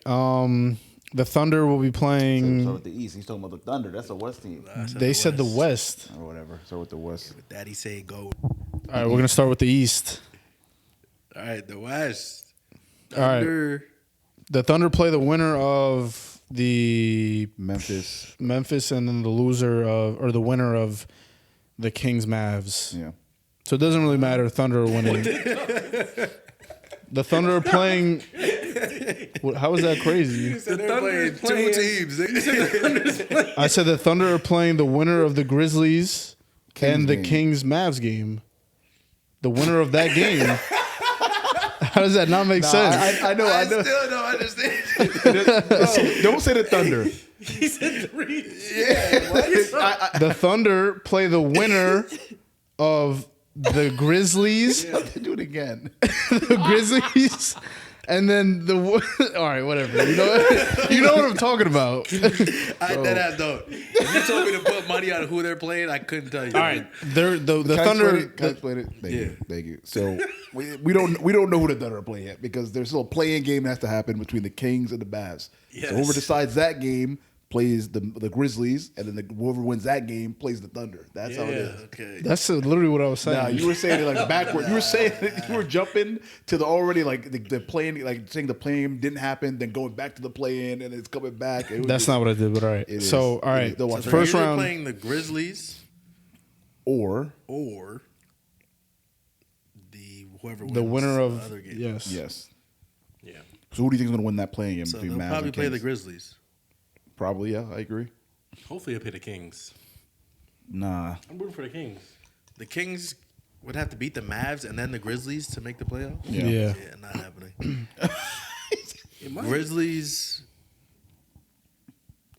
The Thunder will be Start playing. with the East. He's talking about the Thunder. That's a West team They said the West. or whatever. Start with the West. Daddy say go. All right, we're gonna start with the East. All right, the West. All right. Thunder. The Thunder play the winner of the Memphis. Memphis, and then the loser of or the winner of the Kings Mavs. Yeah. So it doesn't really matter. Thunder are winning. The Thunder are playing. How is that crazy? So they're playing two teams. I said the Thunder are playing the winner of the Grizzlies Kings and the game. Kings Mavs game. The winner of that game. How does that not make sense? I know. I I know. still don't understand. Don't say the Thunder. He said 3. The Thunder play the winner of the Grizzlies, Do it again. the Grizzlies, and then the. All right, whatever. You know what I'm talking about. I don't. If you told me to put money on who they're playing, I couldn't tell you. All right, they're the Can I Thunder. explain it? Can I explain it? Thank you. Thank you. So we don't know who the Thunder are playing yet because there's still a play-in game that has to happen between the Kings and the Mavs. Yes. So whoever decides that game plays the Grizzlies, and then whoever wins that game plays the Thunder. That's how it is. Okay. That's literally what I was saying. Nah, you were saying it like backward. You were saying you were jumping to the already like the play-in, like saying the play-in didn't happen, then going back to the play-in, and it's coming back. It was That's just- not what I did, but all right. It is. So, all It right. is. They'll watch So it. First they're either round. playing the Grizzlies or or the whoever wins The winner of the other game. yes. yes. Yeah. So who do you think is going to win that playing game So between they'll Mavs probably and play the Kings? Grizzlies. Probably, yeah, I agree. Hopefully, he'll play the Kings. Nah, I'm rooting for the Kings. The Kings would have to beat the Mavs and then the Grizzlies to make the playoffs. Yeah. Yeah. Yeah, not happening. It might. Grizzlies.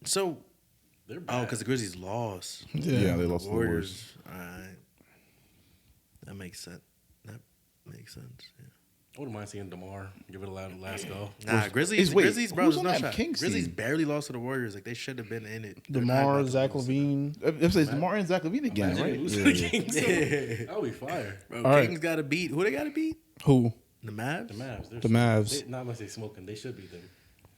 So, They're bad. because the Grizzlies lost. yeah, they lost to the Warriors. All right, that makes sense. That makes sense. Yeah. I wouldn't mind seeing DeMar give it a last go. Nah, Grizzlies. wait, Grizzlies, bro. who's There's on no that shot. Kings Grizzlies team? barely lost to the Warriors. Like they should have been in it. They're not DeMar, about to Zach lose. Levine. It's Martin and Zach Levine again, Imagine right? losing Yeah, to the yeah. Kings. That would be fire. Bro, All right. Kings got to beat. Who they got to beat? Who? The Mavs. The Mavs. The Mavs. Not unless they smoking. They should beat them.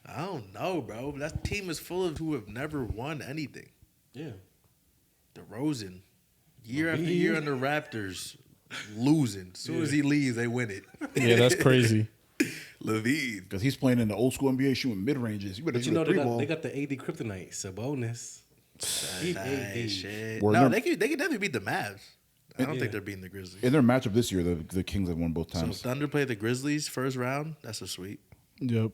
I don't know, bro. That team is full of who have never won anything. Yeah. DeRozan, year after Levine. year on the Raptors, losing. As soon as he leaves, they win it. Yeah, that's crazy. Levine. Because he's playing in the old school NBA shooting mid ranges. You better But you shoot know a three they ball. got the AD kryptonite, Sabonis. Keep Hey, AD. shit. Well, No, remember- they could definitely beat the Mavs. I don't Yeah. think they're beating the Grizzlies. In their matchup this year, the Kings have won both So times. Thunder play the Grizzlies first round. That's a sweep. Yep.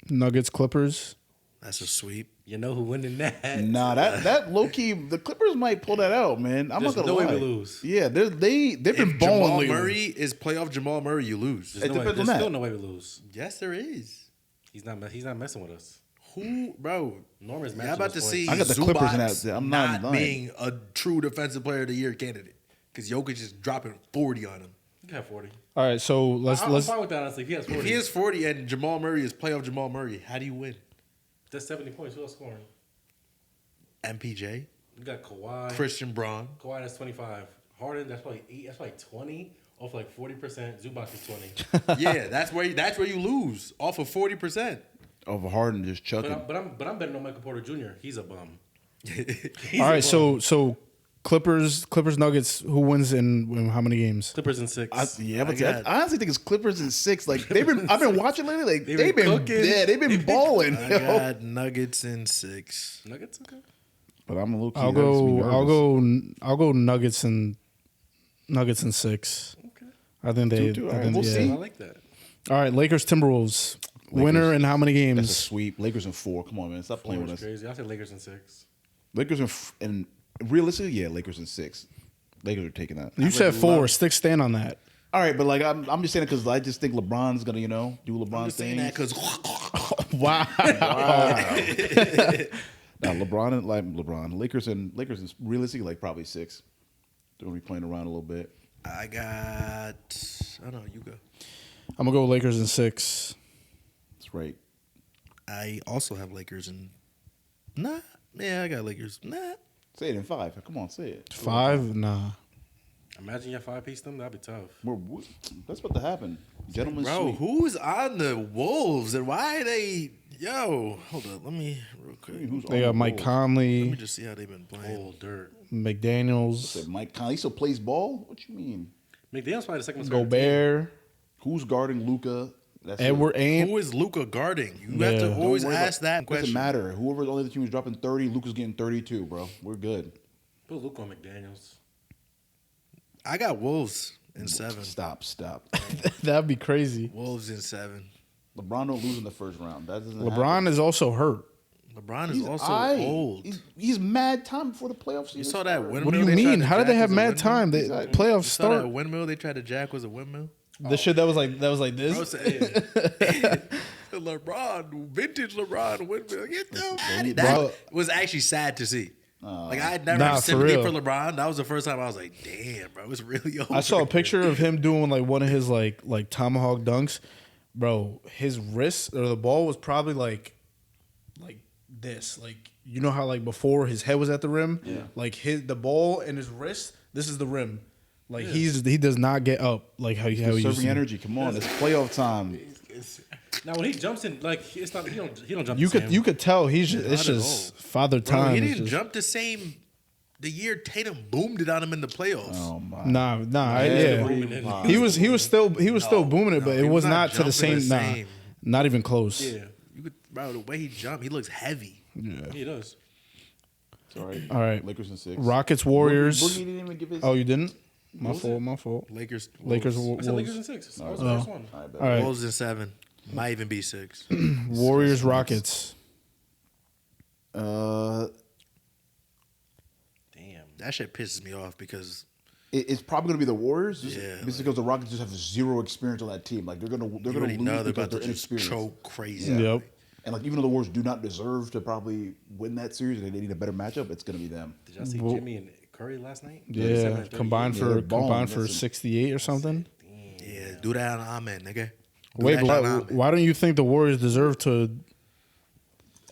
Nuggets, Clippers. That's a sweep. You know who winning that? Nah, that low key, the Clippers might pull that out, man. I'm There's not gonna no way lie. we lose. Yeah, they've been If balling Jamal lately. Murray is playoff Jamal Murray, you lose. There's It no way, depends on there's that. still no way we lose. Yes, there is. He's not messing with us. Who, bro? Norman's Y'all matching about us to points. see I got the Clippers in Zubats that. I'm not lying. being a true defensive player of the year candidate because Jokic is dropping 40 on him. You can have 40. All right, so let's I'm fine with that, honestly. If he has 40. If he has 40 and Jamal Murray is playoff Jamal Murray, how do you win? That's 70 points. Who else scoring? MPJ, You got Kawhi. Christian Braun. Kawhi, that's 25. Harden, that's probably 8. That's like 20 off like 40%. Zubac is 20. Yeah, that's where you lose off of 40%. Over Harden just chucking. But I'm betting on Michael Porter Jr. He's a bum. He's All a right, bum. so Clippers Nuggets. Who wins in how many games? Clippers in 6. I honestly think it's Clippers in 6. Like I've been watching lately. Like They've they've been been cooking. yeah, they've been balling. I got Nuggets in 6. Nuggets, okay. But I'm a little. I'll go Nuggets and 6. Okay. I think they. 2-2. I All right, think, we'll yeah. see. I like that. All right, Lakers Timberwolves. Winner in how many That's a games? sweep. Lakers in 4. Come on, man, stop playing with Four is us. crazy. I said Lakers in 6. Lakers and realistically, yeah, Lakers in 6. Lakers are taking that. You said 4. Stick stand on that. All right, but like I'm just saying it because I just think LeBron's gonna do I'm LeBron just saying things. that because Wow. Now LeBron, Lakers and realistically like probably 6. They're gonna be playing around a little bit. I got. I don't know. You go. I'm gonna go Lakers in 6. That's right. I also have Lakers in. Nah. Yeah, I got Lakers. Nah. Say it in 5. Come on, say it. 5? Nah. Imagine you 5-piece them. That'd be tough. That's what to happen. Gentlemen, Bro, sweep. who's on the Wolves and why are they? Yo, hold up. Let me real quick. Who's They on got the Mike Bulls? Let Conley, me just see how they've been playing. Oh, dirt. McDaniels, Said Mike Conley still plays ball. What you mean? McDaniel's probably the second most scoring team. Gobert, Who's guarding Luca? That's Edward Aint. Who is Luca guarding? You Yeah. have to Don't always Don't worry ask about- that question. Doesn't matter. Whoever the only team was dropping 30, Luca's getting 32, bro. We're good. Put Luke on McDaniels. I got Wolves in 7. Stop. That'd be crazy. Wolves in 7. LeBron don't lose in the first round. That doesn't LeBron is also hurt. LeBron is He's also aight. old. He's mad time before the playoffs. You even saw that start. windmill. What do you they tried mean? to How did they jack have was a mad windmill? time? They playoffs You saw that start. windmill they tried to jack was a windmill. The shit that was like Bro this. said, LeBron, vintage LeBron windmill. Get the out of Bro. That was actually sad to see. Like I had never Nah, had for sympathy real. for LeBron. That was the first time I was like, damn, bro, it's really over. I saw a picture of him doing like one of his like tomahawk dunks. Bro, his wrist or the ball was probably like this. Like you know how like before his head was at the rim? Yeah. Like the ball and his wrist, this is the rim. Like he does not get up like how he used Serving to. energy. Come on, it's playoff time. Now when he jumps in, like it's not he don't jump. You the could same. tell he's just, it's Not at just father Bro, time. he is didn't just- jump the same. The year Tatum boomed it on him in the playoffs. Oh my. Nah, Yeah, booming yeah. it. Wow. He was still booming it, but he it was was not not to the jumping same. the Nah, same. not even close. Yeah, You could, bro, the way he jumped, he looks heavy. he does. It's all right. All right. Lakers in 6. Rockets Warriors. Boogie didn't even give his. Oh, you didn't? My was fault. it? My fault. Lakers, Lakers. Wolves, I said Wolves. Lakers in 6. That was Oh. the first one. All right, bet. All right. Wolves in 7. Might even be 6. Warriors. Rockets. Uh, Damn. That shit pisses me off because it's probably gonna be the Warriors. Yeah, Just because the Rockets just have zero experience on that team. Like they're gonna you lose already know they're because about to they're just inexperienced. choke crazy. Yep. And like even though the Warriors do not deserve to probably win that series, and they need a better matchup. It's gonna be them. Did y'all see Well- Jimmy and Curry last night? Yeah. 37 and Combined 38. Yeah, for they're balling. 68 or something. Yeah, do that on Amen, nigga. Do Wait, that but on why, Amen. why don't you think the Warriors deserve to?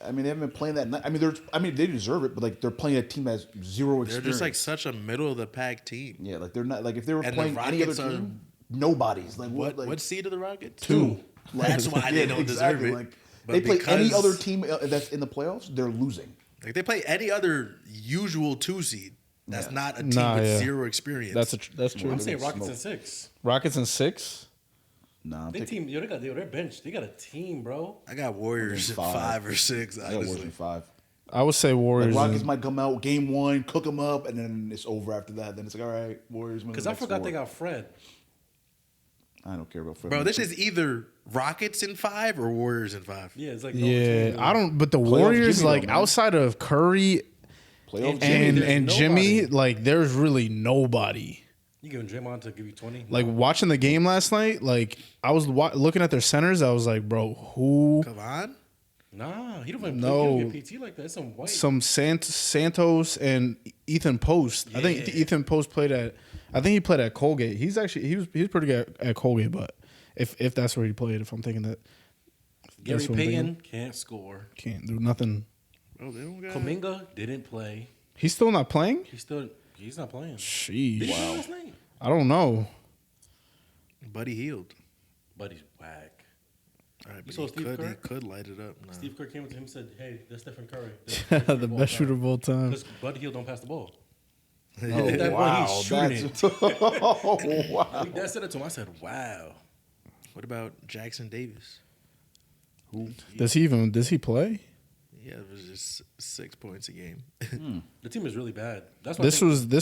I mean, they haven't been playing that. I mean, they deserve it, but like they're playing a team that has zero They're experience. just like such a middle of the pack team. yeah, like they're not like if they were And the playing any other Rockets are- team, nobody's like What like, what seed of the Rockets? 2. That's why they don't exactly, deserve it. Like, But they play any because- other team that's in the playoffs, they're losing. Like they play any other usual 2 seed. That's Yeah. not a team Nah, with yeah. zero experience. That's true. I'm They're saying gonna Rockets in smoke. 6. Rockets in 6. Nah, I'm They taking team, they're bench. They got a team, bro. I got Warriors at 5 or 6. I got Warriors Honestly, in 5. I would say Like Warriors. Rockets in- might come out game 1, cook them up, and then it's over after that. Then it's like, all right, Warriors win. Because the I next forgot 4. they got Fred. I don't care about Fred. bro, this is either Rockets in 5 or Warriors in 5. Yeah, it's like no yeah, team. I don't. But the Playoff Warriors, Jimmy, like though, man. outside of Curry playoff Jimmy, and there's Jimmy, nobody. like there's really nobody. You giving Draymond to give you 20? Like watching the game last night, like I was looking at their centers, I was like, bro, who? Come on. Nah, he don't even No. he don't get PT like that. It's some white. Some Santos and Ethan Post. I think Yeah. Ethan Post played at. I think he played at Colgate. He's actually he was pretty good at Colgate, but if that's where he played, if I'm thinking that. Gary That's what I'm Payton can't score. Can't do nothing. Oh, they don't got. Kuminga didn't play. He's still not playing? He's not playing. Did Sheesh. he play last night? I don't know. Buddy Healed. But he's whack. All right, but saw Steve Kerr? he could light it up. Nah. Steve Kerr came up to him and said, "Hey, that's Stephen Curry, The best shooter of all time. Because Buddy Hield don't pass the ball." Oh, That boy, wow. he's shooting That's, oh, wow. Like, that said it to him. I said, "Wow." What about Jackson Davis? Does he play? Yeah, it was just 6 points a game. The team is really bad. That's why This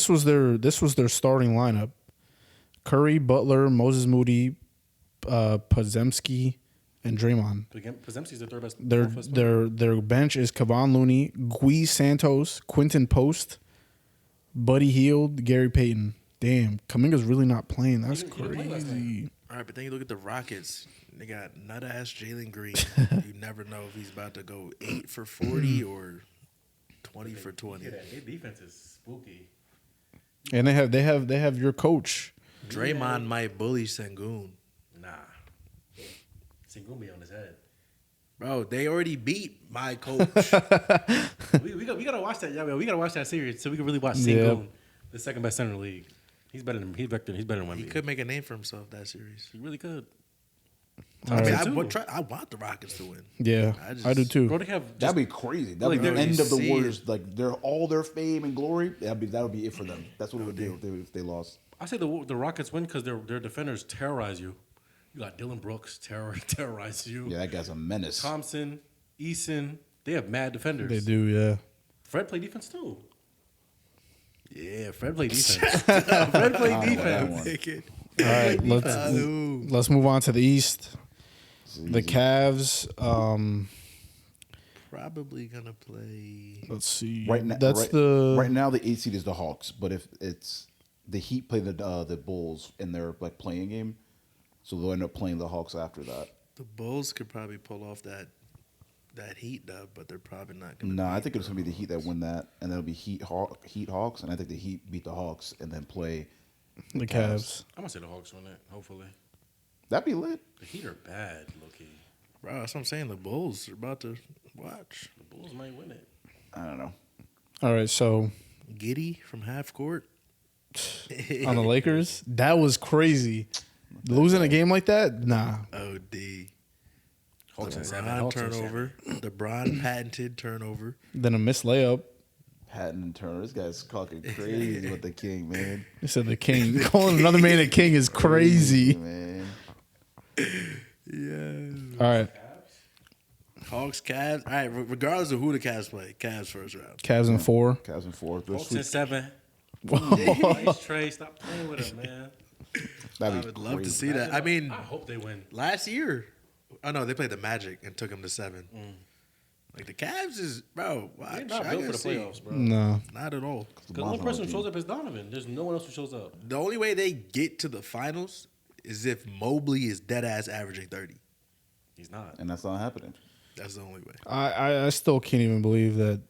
was their starting lineup. Curry, Butler, Moses Moody, Podzemski, and Draymond. Podzemski's the third best. fourth best player. Their bench is Kevon Looney, Gui Santos, Quinton Post, Buddy Hield, Gary Payton. Damn, Kuminga's really not playing. That's He didn't play last crazy. All right, but then you look at the Rockets. They got nut ass Jalen Green. You never know if he's about to go 8 for 40 or 20 for 20. Yeah, their defense is spooky. And they have your coach. Draymond might bully Sengun. Nah, Sengun be on his head. Bro, they already beat my coach. we gotta watch that. Yeah, we gotta watch that series so we can really watch Yep. Sengun, the second best center in the league. He's better than better than he Wemby. could make a name for himself that series. He really could. All I mean, right. I want the Rockets to win. Yeah, I I do just- too. Bro, they have just, That'd be crazy. That'd Like, be the they're- end of the see Warriors. Like they're all their fame and glory. That would be it for them. That's what it would do if they lost. I say the Rockets win because their defenders terrorize you. You got Dylan Brooks terrorize you. Yeah, that guy's a menace. Thompson, Eason, they have mad defenders. They do, yeah. Fred play defense too. Yeah, Fred play defense. Fred play I don't know that defense. one. All right, let's move on to the East. The Cavs. Probably gonna play. Let's see. Right now, That's right, the right now the 8 seed is the Hawks. But if it's the Heat play the Bulls in their like playing game, so they'll end up playing the Hawks after that. The Bulls could probably pull off that Heat dub, but they're probably not gonna. No, I beat think it's gonna be the Heat that win that, and then it'll be Heat Hawks, and I think the Heat beat the Hawks and then play. the Cavs. I'm gonna say the Hawks win it. Hopefully, That'd be lit. the Heat are bad, low key. Bro, that's what I'm saying. The Bulls are about to watch. The Bulls might win it. I don't know. All right, so Giddy from half court. on the Lakers, that was crazy. Losing a game like that, nah. OD. Hawks and seven. LeBron Hawks and turnover. LeBron patented turnover. Then a missed layup. Patton and Turner, this guy's talking crazy with the King, man. They said the King. Calling another man a king is crazy. man. Yeah. All right, Hawks, Cavs. All right, regardless of who the Cavs play, Cavs first round. Cavs in 4. Cavs in 4. They're Hawks sweet. and 7. Nice Trey, stop playing with him, man. That'd I be would love to crazy. see that. I mean, I hope they win. last year, oh no, they played the Magic and took them to 7. Like the Cavs is, bro. Watch, They're not I built can for the see. playoffs, bro. No. Not at all. Because the only person who shows up is Donovan. There's no one else who shows up. The only way they get to the finals is if Mobley is dead ass averaging 30. He's not. And that's not happening. That's the only way. I still can't even believe that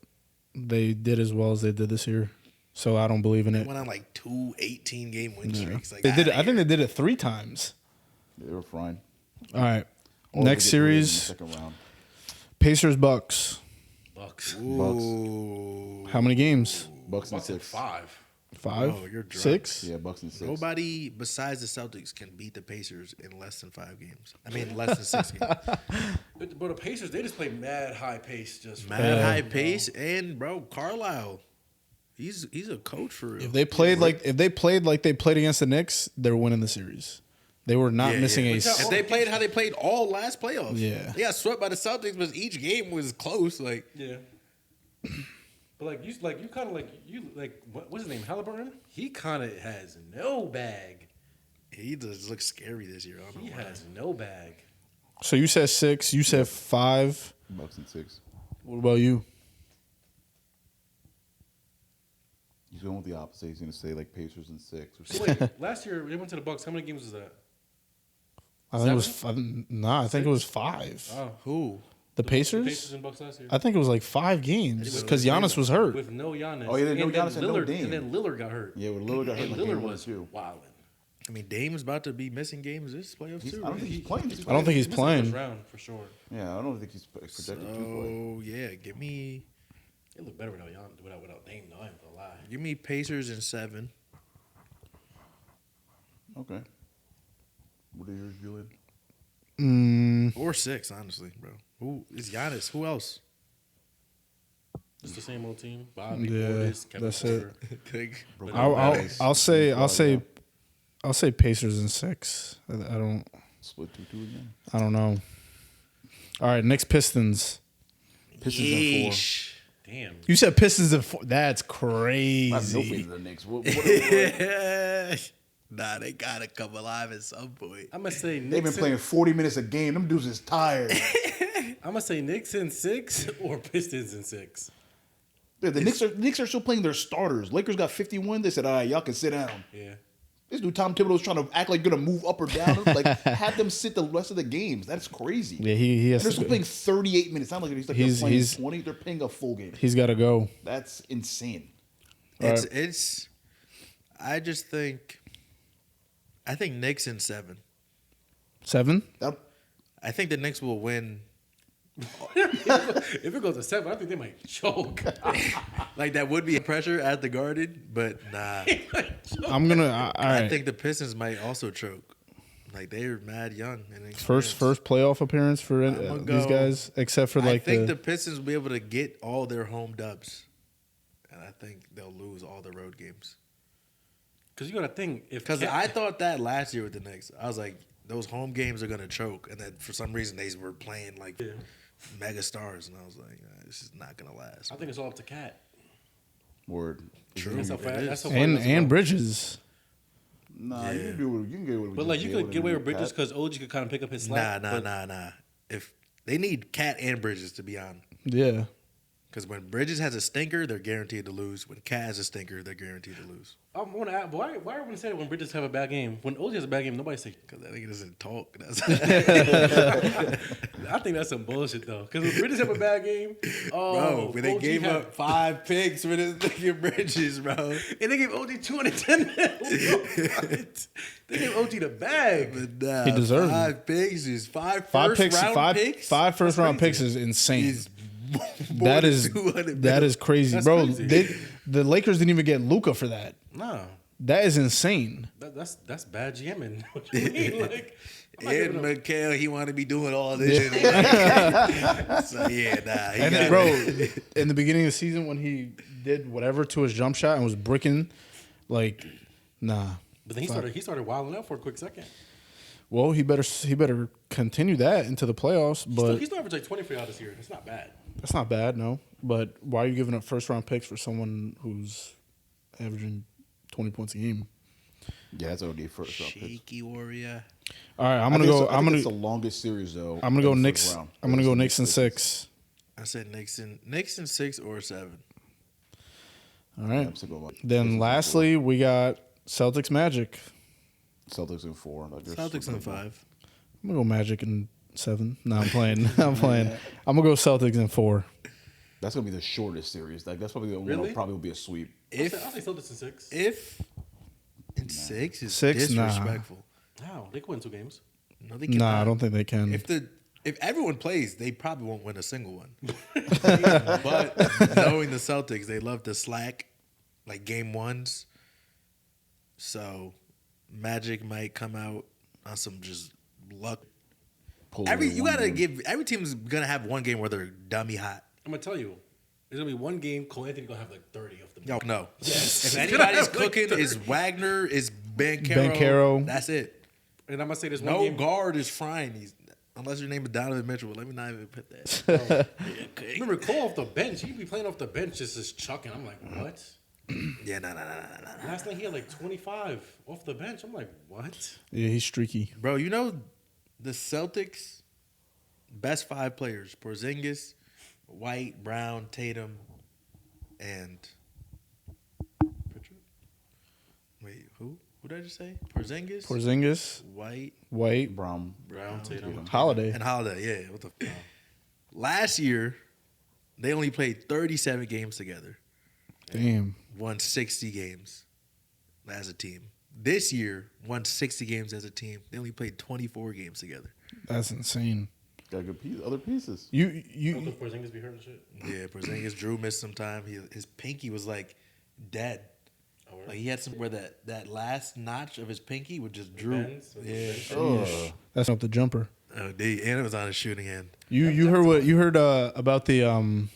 they did as well as they did this year. So I don't believe in They it. went on like 2 18-game win streaks. Like They did it. outta I think here. they did it 3 times. They were fine. All right. Or Next they get rid of series, in the second round. Pacers Bucks. Bucks. Ooh. How many games? Bucks and Bucks in 6. 5. 5? Oh, you're drunk. 6? Yeah, Bucks and 6. Nobody besides the Celtics can beat the Pacers in less than 5 games. I mean, less than 6 games. But the Pacers, they just play mad high pace. Just Mad high pace, and bro, Carlisle, he's a coach for real. If they played like they played against the Knicks, they're winning the series. They were not missing a. If they played how they played all last playoffs, Yeah. they got swept by the Celtics, but each game was close. Like, Yeah. But you kind of what's his name, Halliburton? He kind of has no bag. he just looks scary this year. I don't He know why. has no bag. So you said 6. You said 5. Bucks and 6. What about you? He's going with the opposite. He's going to say like Pacers and 6 or So something. wait, last year they went to the Bucks. How many games was that? I think it was. I think it was 5. Oh, Who? The Pacers. Pacers and Bucks last year. I think it was like 5 games because Giannis was hurt. With no Giannis. Oh, yeah, no and then Giannis and no Lillard, Dame. And then Lillard got hurt. Yeah, with Lillard got hurt And in like Lillard game 1 was too. wilding. I mean, Dame's about to be missing games this playoffs too. I don't right? think he's playing. This I don't think he's Missing the first playing. round for sure. Yeah, I don't think he's projected to play. So yeah, give me It look better without Dame. No, I ain't gonna lie. Pacers in 7. Okay. What are yours, Julian? Or 6, honestly, bro. Who is Giannis? Who else? It's the same old team. Bobby, Yeah, Portis, Kevin that's it. Porter. I'll say Pacers in 6. I don't Split 2-2 again. I don't know. All right, Knicks Pistons. Pistons in 4. Yeesh. Damn. You said Pistons in 4. That's I have no faith crazy. in the Knicks. Nah, they gotta come alive at some point. I'm gonna say They've been Knicks. playing 40 minutes a game. Them dudes is tired. I'm gonna say Knicks in 6 or Pistons in 6. Yeah, the Knicks are still playing their starters. Lakers got 51. They said, all right, y'all can sit down. Yeah. This dude Tom Thibodeau's trying to act like gonna move up or down. Like have them sit the rest of the games. That's crazy. Yeah, he And they're has still to, playing 38 minutes. Not like they're playing 20. They're playing a full game. he's got to go. That's insane. It's. I just think. I think Knicks in 7. 7? That, I think the Knicks will win. If it goes to 7, I think they might choke. Like that would be pressure at the Garden, but nah. I'm going to all I right. think the Pistons might also choke. Like they're mad young and First inexperienced. playoff appearance for I'ma these go- guys except for I like think the Pistons will be able to get all their home dubs, and I think they'll lose all the road games. Because you got to think. Because I thought that last year with the Knicks, I was like, those home games are gonna choke, and then for some reason they were playing like mega stars, and I was like, this is not gonna last. I think it's all up to Cat. word. True. That's how It fast. is. That's how and fast and Bridges. Nah, Yeah. you can do it. You can get away with. But like you could get away with Bridges Pat. because OG could kind of pick up his slack. Nah. If they need Cat and Bridges to be on, Yeah. because when Bridges has a stinker, they're guaranteed to lose. When Cat has a stinker, they're guaranteed to lose. I want to ask, why everyone say that when Bridges have a bad game? When OG has a bad game, nobody say. Because I think he doesn't talk. That's I think that's some bullshit though. Because when Bridges have a bad game, bro, when they OG gave had- up 5 picks for this nigga Bridges, bro. and they gave OG 210 mils. They gave OG the bag. But nah, He deserves it. 5 picks is 5 Five first picks, round five picks. five first round picks crazy. is insane. Is more That than is 200 that is crazy, That's bro. crazy. The Lakers didn't even get Luka for that. No, That is insane. that's bad GMing. What you mean? Like, I'm not Ed giving up- McHale, he want to be doing all this. So yeah, nah. He And then, got bro, it. in the beginning of the season when he did whatever to his jump shot and was bricking, like, nah. But then he started wilding out for a quick second. Well, he better continue that into the playoffs. But He's still averaged like 20 for y'all this year. That's not bad. that's not bad, no. But why are you giving up first round picks for someone who's averaging 20 points a game? Yeah, that's already first round picks. Shaky Warrior. All right, I'm I gonna think go. it's- I I'm think gonna. It's the longest series though. I'm gonna go in the Knicks. first round. I'm gonna go It's Knicks in Knicks. 6. I said Knicks in 6 or 7. All right. I'm still going with Then Pistons in lastly, we got Celtics Magic. 4. Celtics in 4. Like, they're Celtics super in good. 5. I'm gonna go Magic in 7. No, I'm playing. I'm playing. I'm gonna go Celtics in 4. That's gonna be the shortest series. Like that's probably the one Really? that'll probably will be a sweep. I'll say Celtics in 6. If in 6 is 6, nah. disrespectful. How? They could win 2 games. No, they Nah, cannot. I don't think they can. If everyone plays, they probably won't win a single one. But knowing the Celtics, they love to slack, like game ones. So Magic might come out on some just luck. Pull away You one gotta game. give every team's gonna have one game where they're dummy hot. I'm gonna tell you, there's gonna be one game. Cole Anthony gonna have like 30 off the Yo, bench. no. Yes. If anybody's cooking, is Wagner, is Bankero. Bankero. That's it. And I'm gonna say there's one No game. guard is frying these. Unless your name is Donovan Mitchell. Let me not even put that. Okay. Remember Cole off the bench? He'd be playing off the bench, just chucking. I'm like, what? Yeah, nah. Last night he had like 25 off the bench. I'm like, what? Yeah, he's streaky. Bro, you know the Celtics best 5 players: Porzingis, White, Brown, Tatum, and Pritchard. Wait, who? Who did I just say? Porzingis, Porzingis, White, White, Brown. Brown, Tatum. Holiday. and Holiday. Yeah, what the? Last year, they only played 37 games together. Damn. Won 60 games as a team. this year won 60 games as a team. They only played 24 games together. That's insane. Got good piece, other pieces. You Uncle Porzingis be hurt and shit. Yeah, Porzingis, Drew missed some time. His pinky was like dead. Oh, word? Like he had some where that last notch of his pinky would just droop. Bends, with the Yeah. bends. that's not the jumper. Oh, D, and it was on his shooting hand. You heard what you heard about the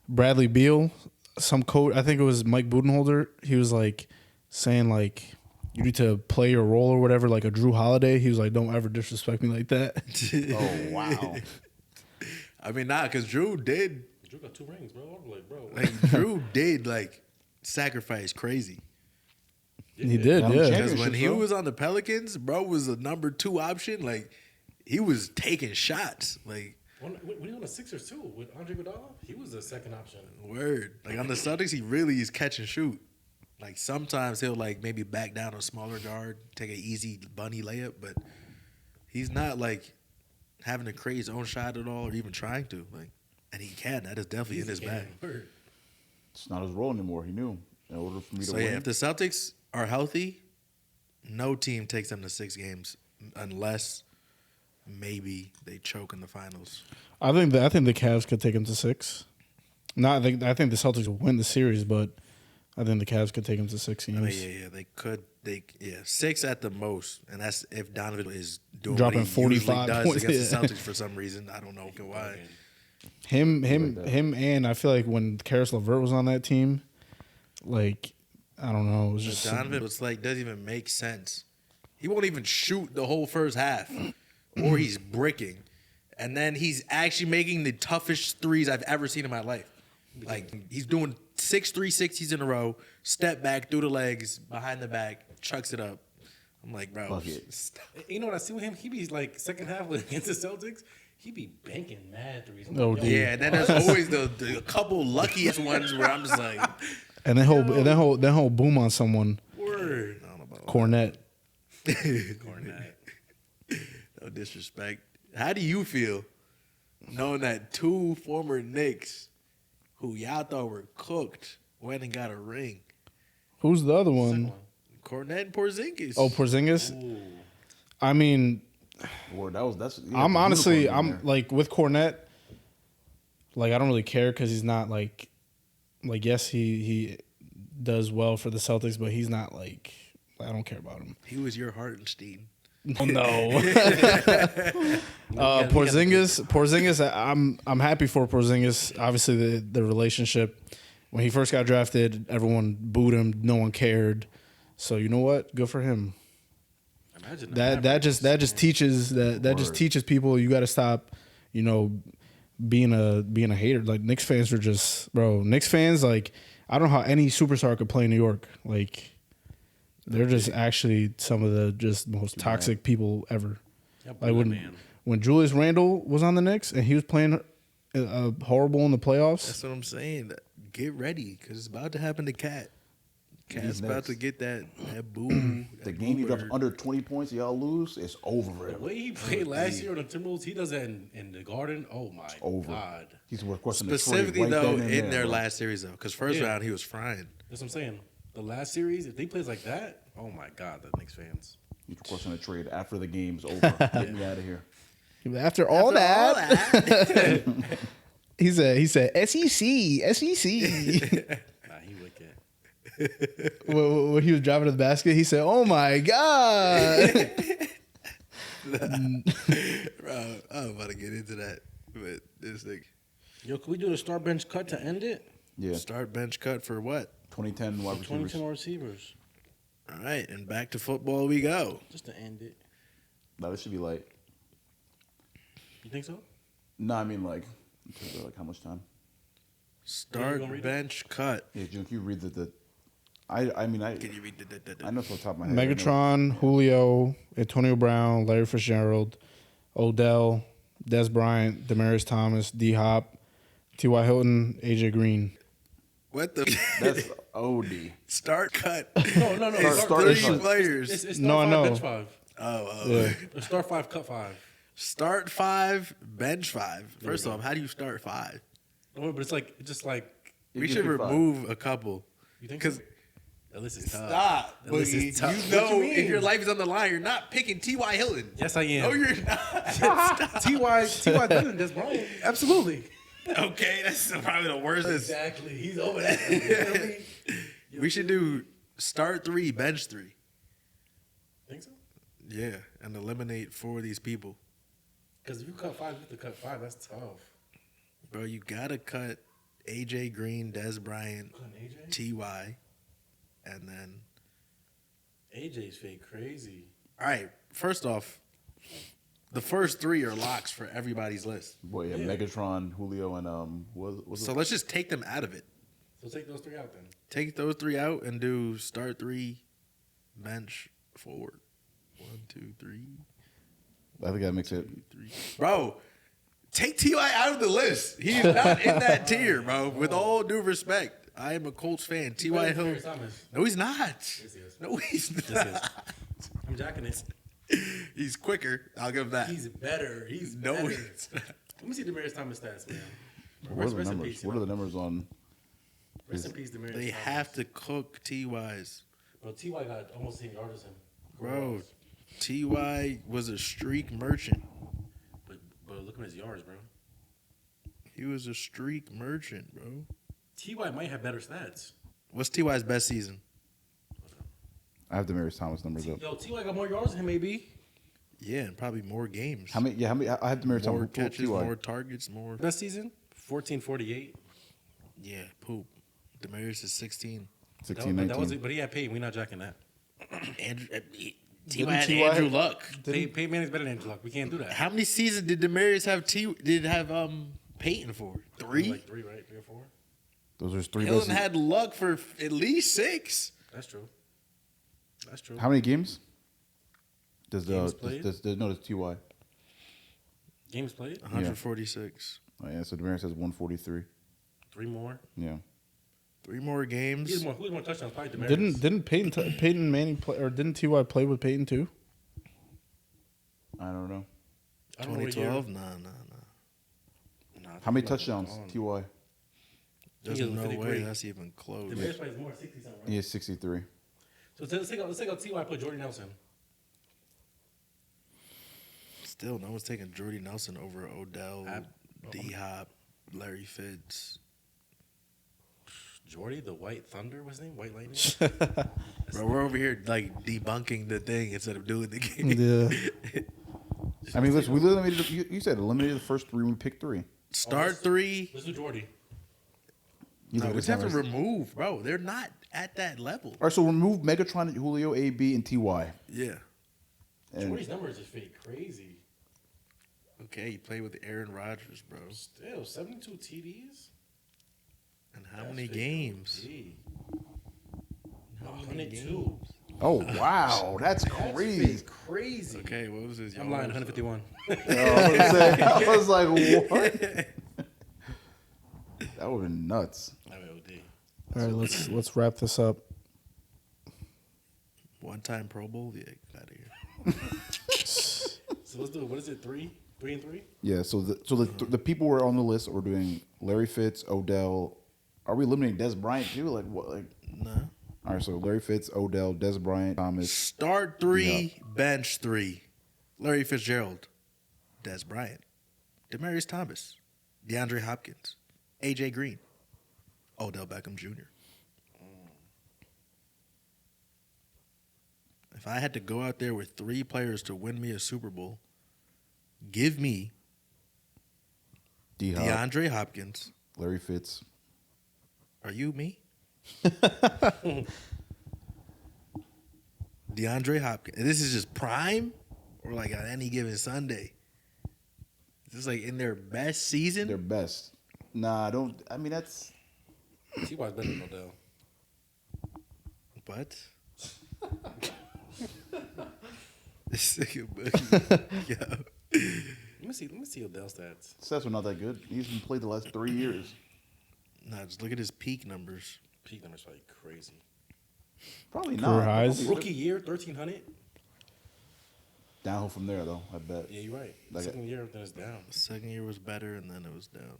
Bradley Beal, some coach, I think it was Mike Budenholzer. He was like saying like you need to play your role or whatever, like a Drew Holiday. He was like, don't ever disrespect me like that. Oh wow. I mean, because Drew did. Drew got 2 rings, bro. I'm like, bro. Like Drew did like sacrifice crazy. He did, I'm yeah. checking. Because when he bro. was on the Pelicans, bro was a number 2 option. Like he was taking shots. Like When he on the Sixers too with Andre Iguodala, he was the second option. word. Like on the Celtics, he really is catch and shoot. Like sometimes he'll like maybe back down a smaller guard, take an easy bunny layup, but he's not like having to create his own shot at all or even trying to. Like, and he can. That is definitely in his bag. Word. It's not his role anymore. He knew. In order for me to So win, yeah, if the Celtics are healthy, no team takes them to 6 games unless maybe they choke in the finals. I think the Cavs could take him to 6. I think the Celtics will win the series, but I think the Cavs could take him to 6 games. I mean, yeah, they could. 6 at the most, and that's if Donovan is doing Dropping what he usually 45 does points, against yeah. the Celtics for some reason. I don't know why. Him, that. and I feel like when Karis LeVert was on that team, like I don't know, it was just Donovan was like doesn't even make sense. He won't even shoot the whole first half, or he's bricking, and then he's actually making the toughest threes I've ever seen in my life. Like he's doing 6 360s in a row, step back through the legs, behind the back, chucks it up. I'm like, bro, Fuck it. stop. You know what I see with him? He be like second half against the Celtics. He be banking mad threes. I'm Oh, like, dude. yo, Yeah, and then there's always the couple luckiest ones where I'm just like, and then he'll boom on someone. word. I don't know about Cornette. Cornette. No disrespect. How do you feel knowing that 2 former Knicks who y'all thought were cooked went and got a ring? Who's the other one? Cornette and Porzingis. Oh, Porzingis. Ooh. I mean, Or that's. I'm honestly, unicorn in I'm there. like with Cornette. Like I don't really care because he's not like yes he does well for the Celtics, but he's not like I don't care about him. He was your Hartenstein. Oh, no. Porzingis. I'm happy for Porzingis. Obviously, the relationship when he first got drafted, everyone booed him. No one cared. So you know what? Good for him. Imagine That just teaches just teaches people you got to stop. You know, being a hater. Like Knicks fans are just Knicks fans like I don't know how any superstar could play in New York. Like. They're just actually some of the just most toxic people ever. Like when Julius Randle was on the Knicks and he was playing horrible in the playoffs. That's what I'm saying. Get ready because it's about to happen to Cat. Cat's He's about next. to get that boo. The game he drops under 20 points, y'all lose. It's over. For The him. way he played last year on the Timberwolves, he does that in the Garden. Oh my Over. god! He's worth question Specifically right though, then and in their bro. last series though, because first Yeah. round he was frying. That's what I'm saying. The last series, if they plays like that, oh my god, the Knicks fans. He's requesting a trade after the game's over. Get me out of here. After all that, he said SEC. Nah, he wicked. when he was driving to the basket, he said, "Oh my god." Bro, I'm about to get into that, but this thing. Yo, can we do a star bench cut to end it? Yeah. Start bench cut for what? 2010 wide receivers. 2010 receivers, All right, and back to football we go. just to end it. No, this should be light. You think so? No, I mean like, in terms of, like how much time? Start gonna read it? bench cut. Yeah, June, can you read the I mean Can you read the I know it's on top of my head. I know. Megatron, Julio, Antonio Brown, Larry Fitzgerald, Odell, Des Bryant, Demaryius Thomas, D Hop, T.Y. Hilton, AJ Green. What the? That's OD. Start cut. No. It's Start three cut. players. It's No, I start know. five, bench five. Oh. Yeah. Start 5, cut 5. Start 5, bench 5. First off, how do you start 5? No, but it's just like We You should do five. remove a couple. You think Because so? That list is tough. Stop. That list Boogie. is tough. You What know, mean? if your life is on the line, you're not picking T.Y. Hilton. Yes, I am. No, you're not. Ty better than Des Bryant. Absolutely. Okay, that's probably the worst. Exactly. He's over that. You know what I mean? We should do start 3, bench 3. Think so? Yeah, and eliminate 4 of these people. Because if you cut 5, you have to cut 5. That's tough. Bro, you gotta cut AJ Green, Des Bryant, Cutting AJ? Ty, and then AJ's fake crazy. all right. First off, the first 3 are locks for everybody's list. Boy, yeah, Yeah. Megatron, Julio, and was So let's just take them out of it. So take those 3 out then. Take those 3 out and do start 3, bench 4. 1, 2, 3, I think that makes it. 3. Bro, take T.Y. out of the list. He's not in that tier, bro. With all due respect, I am a Colts fan. T.Y. Hill. Demaryius Thomas. No, he's not. Yes, he is. No, he's Yes, he not. is. I'm jacking it. He's quicker. I'll give him that. He's better. He's no, better. he's not. Let me see Demaryius Thomas stats, man. What are the Rest in numbers? peace, What are the numbers on? Rest in peace, Demaryius They Thomas. have to cook T.Y.'s. Bro, T.Y. got almost 10 yards as him. Bro, T.Y. was a streak merchant. But look at his yards, bro. He was a streak merchant, bro. T.Y. might have better stats. What's T.Y.'s best season? I have Demaryius Thomas numbers up. Yo, T.Y. got more yards than him, maybe. Yeah, and probably more games. How many? Yeah, how many? I have Demaryius More Thomas. catches, T.Y. more targets, more. Best season? 1448. Yeah, poop. Demarius is 16. 16, That 19. was it, but he had Peyton. We're not jacking that. Andrew, Didn't had T.Y. Andrew Luck. Peyton Manning's better than Andrew Luck. We can't do that. How many seasons did Demarius have? Peyton for 3? Like 3, right? 3 or 4? Those are 3 Hilton best. had Luck for at least 6. That's true. That's true. How many games? Does Games played? does T.Y. Games played? 146. Oh, yeah, so Demaryius has 143. 3 more. Yeah. 3 more games. Who's more touchdowns? Probably Demaryius. Didn't Peyton Manning play, or didn't Ty play with Peyton too? I don't know. I don't know what year. 2012? Nah. Nah, How many T.Y. was touchdowns? gone. T.Y. There's He was no 53. way that's even close. Demaryius plays more 60 something, right? He has 63. So let's take out T.Y. Put Jordy Nelson. Still, no one's taking Jordy Nelson over Odell, Ab- D-Hop, Larry Fitz. Jordy, the White Thunder, what's his name? White Lightning? Bro, we're over here like debunking the thing instead of doing the game. Yeah. I mean, listen, we eliminated. You said eliminated the first 3. We picked 3. Start 3. Let's do Jordy. You No, look we at just have to the numbers. remove, bro. They're not at that level. All right, so remove Megatron, Julio, AB, and Ty. Yeah. And Jordy's numbers is fake crazy. Okay, you play with Aaron Rodgers, bro. Still, 72 TDs? And how That's many fake games? OG. How many 102. oh wow, that's That's crazy. fake crazy. Okay, what was his? I'm lying, yards, 151. I was like, what? That would have been nuts. I mean, OD. All right, let's wrap this up. though? One-time Pro Bowl? Yeah, get out of here. So let's do it. What is it? 3? 3 and 3? Yeah. So the people were on the list. We're doing Larry Fitz, Odell. Are we eliminating Des Bryant too? Like what? Like No. all right. So Larry Fitz, Odell, Des Bryant, Thomas. Start 3, bench 3. Larry Fitzgerald, Des Bryant, Demarius Thomas, DeAndre Hopkins, AJ Green, Odell Beckham Jr. If I had to go out there with 3 players to win me a Super Bowl, give me D Hop, DeAndre Hopkins. Larry Fitz. Are you me? DeAndre Hopkins. And this is just prime or like on any given Sunday? Is this like in their best season? Their best. Nah, don't. I mean, that's. T.Y.'s better than Odell. What? This nigga Boogie. Yo. Let me see Odell stats. Stats are not that good. He's been played the last 3 years. Nah, just look at his peak numbers. Peak numbers probably crazy. Probably Career not. highs? Rookie year, 1,300. Downhill from there, though. I bet. Yeah, you're right. Like Second year, then it's down. The second year was better, and then it was down.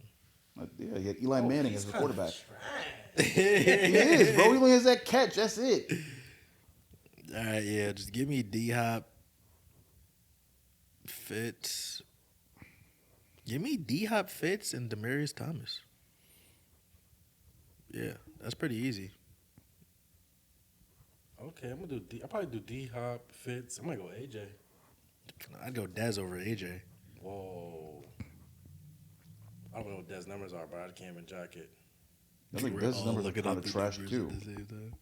Yeah, he had Eli Manning as the quarterback. Trash. He is, bro. He only has that catch. That's it. All right, yeah, just give me D-Hop, Fitz. Give me D-Hop, Fitz, and Demaryius Thomas. Yeah, that's pretty easy. Okay, I'm gonna do D. I'll probably do D Hop, Fitz. I might go AJ. I'd go Dez over AJ. Whoa. I don't know what Dez's numbers are, but I can't even jack it. I think We're Dez's all numbers are looking kind up of the trash numbers too. at the same time.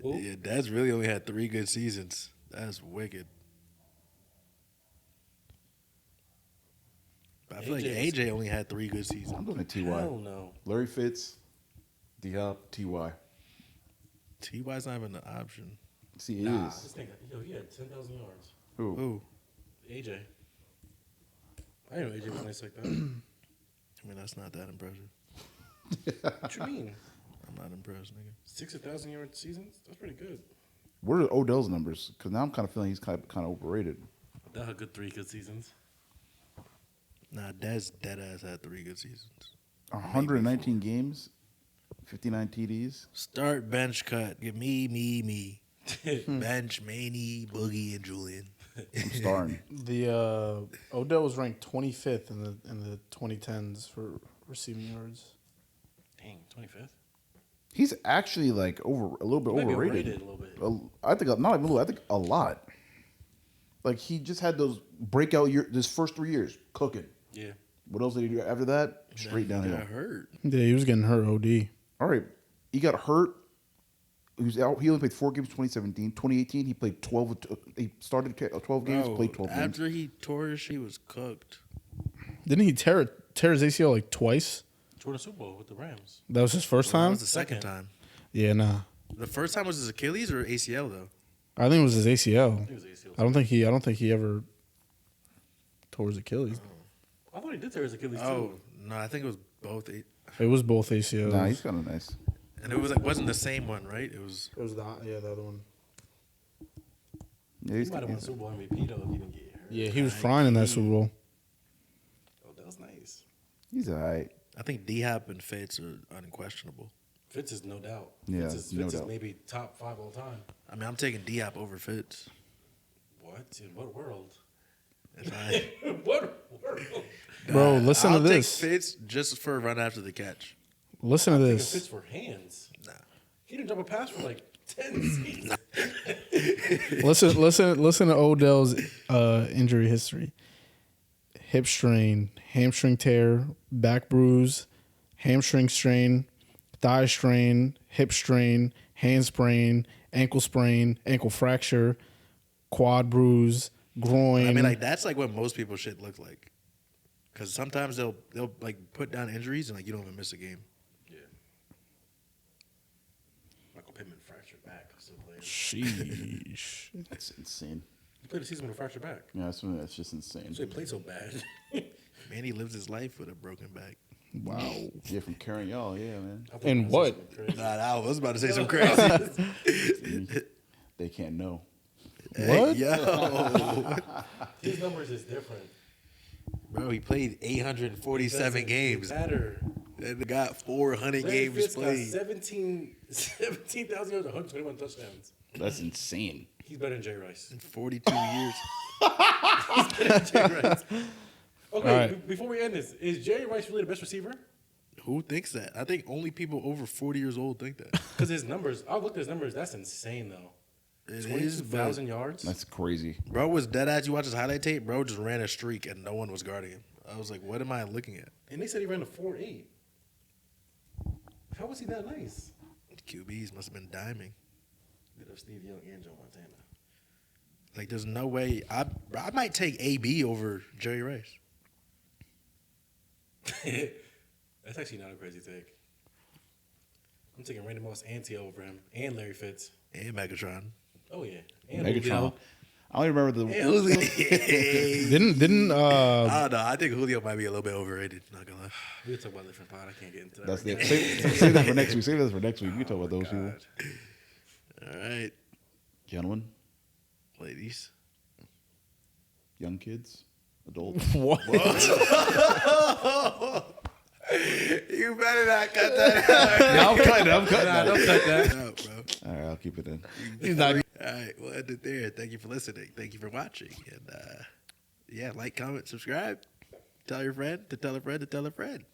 Who? Yeah, Dez really only had 3 good seasons. That's wicked. But I feel like AJ 's AJ only had 3 good I'm seasons. going to Hell Ty. no. Larry Fitz, D-Hop, Ty. T.Y.'s not even an option. See, it Nah, is. this thing, yo, he had 10,000 yards. Who? Ooh, AJ. I didn't know AJ was nice like that. I mean, that's not that impressive. What you mean? I'm not impressed, nigga. 60,000 yard seasons? That's pretty good. What are Odell's numbers? Because now I'm kind of feeling he's kind of overrated. That had good 3 good seasons. Nah, Dez deadass had 3 good seasons. 119 games, 59 TDs. Start bench cut. Give me. Bench, Maney, Boogie, and Julian. I'm starting. The Odell was ranked 25th in the 2010s for receiving yards. Dang, 25th? He's actually like a little bit Maybe overrated. overrated a little bit. I think not even a little. I think a lot. Like he just had those breakout year. This first 3 years cooking. Yeah. What else did he do after that? Straight downhill. Got hurt. Yeah, he was getting hurt OD. All right, he got hurt. He was out. He only played 4 games. 2017, 2018. He played 12. He started 12 games. Bro, Played 12 games. after he tore his, he was cooked. Didn't he tear his ACL like twice? Jordan Super Bowl with the Rams. That was his first That time? was the second Second. time. Yeah, nah. The first time was his Achilles or ACL though. I think it was his ACL. I think it was ACL. I don't think he ever tore his Achilles. I thought he did tear his Achilles Oh too. no, I think it was both. It was both ACLs. Nah, he's kind of nice. And it was like wasn't the same one, right? It was. It was the other one. Yeah, He he's, might have won he's Super Bowl MVP though if he didn't get hurt. Yeah, he was fine in that Super Bowl. Oh, that was nice. he's all right. I think D-Hop and Fitz are unquestionable. Fitz is no doubt. Yeah, Fitz no is doubt. maybe top 5 all time. I mean, I'm taking D-Hop over Fitz. What? In what world? If I, What world? Bro, listen I'll to this. take Fitz just for a run after the catch. Listen to Fitz this. for hands. Nah. He didn't drop a pass for like 10 seasons. Listen to Odell's injury history. Hip strain, hamstring tear, back bruise, hamstring strain, thigh strain, hip strain, hand sprain, ankle fracture, quad bruise, groin. I mean, like that's like what most people shit look like. Because sometimes they'll like put down injuries and like you don't even miss a game. Yeah. Michael Pittman fractured back. Still playing. sheesh. That's insane. He played a season with a fractured back. Yeah, that's just insane. So he played so bad. Man, he lives his life with a broken back. Wow. Yeah, from carrying y'all. Yeah, man. I thought And he was what? something crazy. Nah, I was about to say some crazy. They can't know. What? Yo, His numbers is different. bro, he played 847 Doesn't games matter. and got 400 Larry games Fitz got played. 17,000 yards, 121 touchdowns. That's insane. He's better than Jay Rice. In 42 years. Jay Rice. Okay, All right. before we end this, is Jerry Rice really the best receiver? Who thinks that? I think only people over 40 years old think that. Because his numbers, I looked at his numbers. That's insane, though. It is, 22,000 yards. That's crazy. Bro was dead ass. You watch his highlight tape, bro just ran a streak and no one was guarding him. I was like, what am I looking at? And they said he ran a 4.8. How was he that nice? QBs must have been diming. Did have Steve Young and Joe Montana. Like, there's no way. I might take AB over Jerry Rice. That's actually not a crazy take. I'm taking Randy Moss and T.O. over him, and Larry Fitz. And Megatron. Oh yeah, and Megatron. Julio. I don't even remember the. And Julio. Didn't I don't know. I think Julio might be a little bit overrated. Not gonna lie. We'll talk about a different pod. I can't get into that. That's right the, now. save that for next week. Save that for next week. We can talk about those people. God. All right, Gentlemen, ladies. young kids, adults. what? You better not cut that out. Yeah, I'm cutting. I'm cutting. Nah, that. don't cut that. out, bro. All right, I'll keep it in. He's not. All right, we'll end it there. Thank you for listening. Thank you for watching. And yeah, like, comment, subscribe. Tell your friend to tell a friend to tell a friend.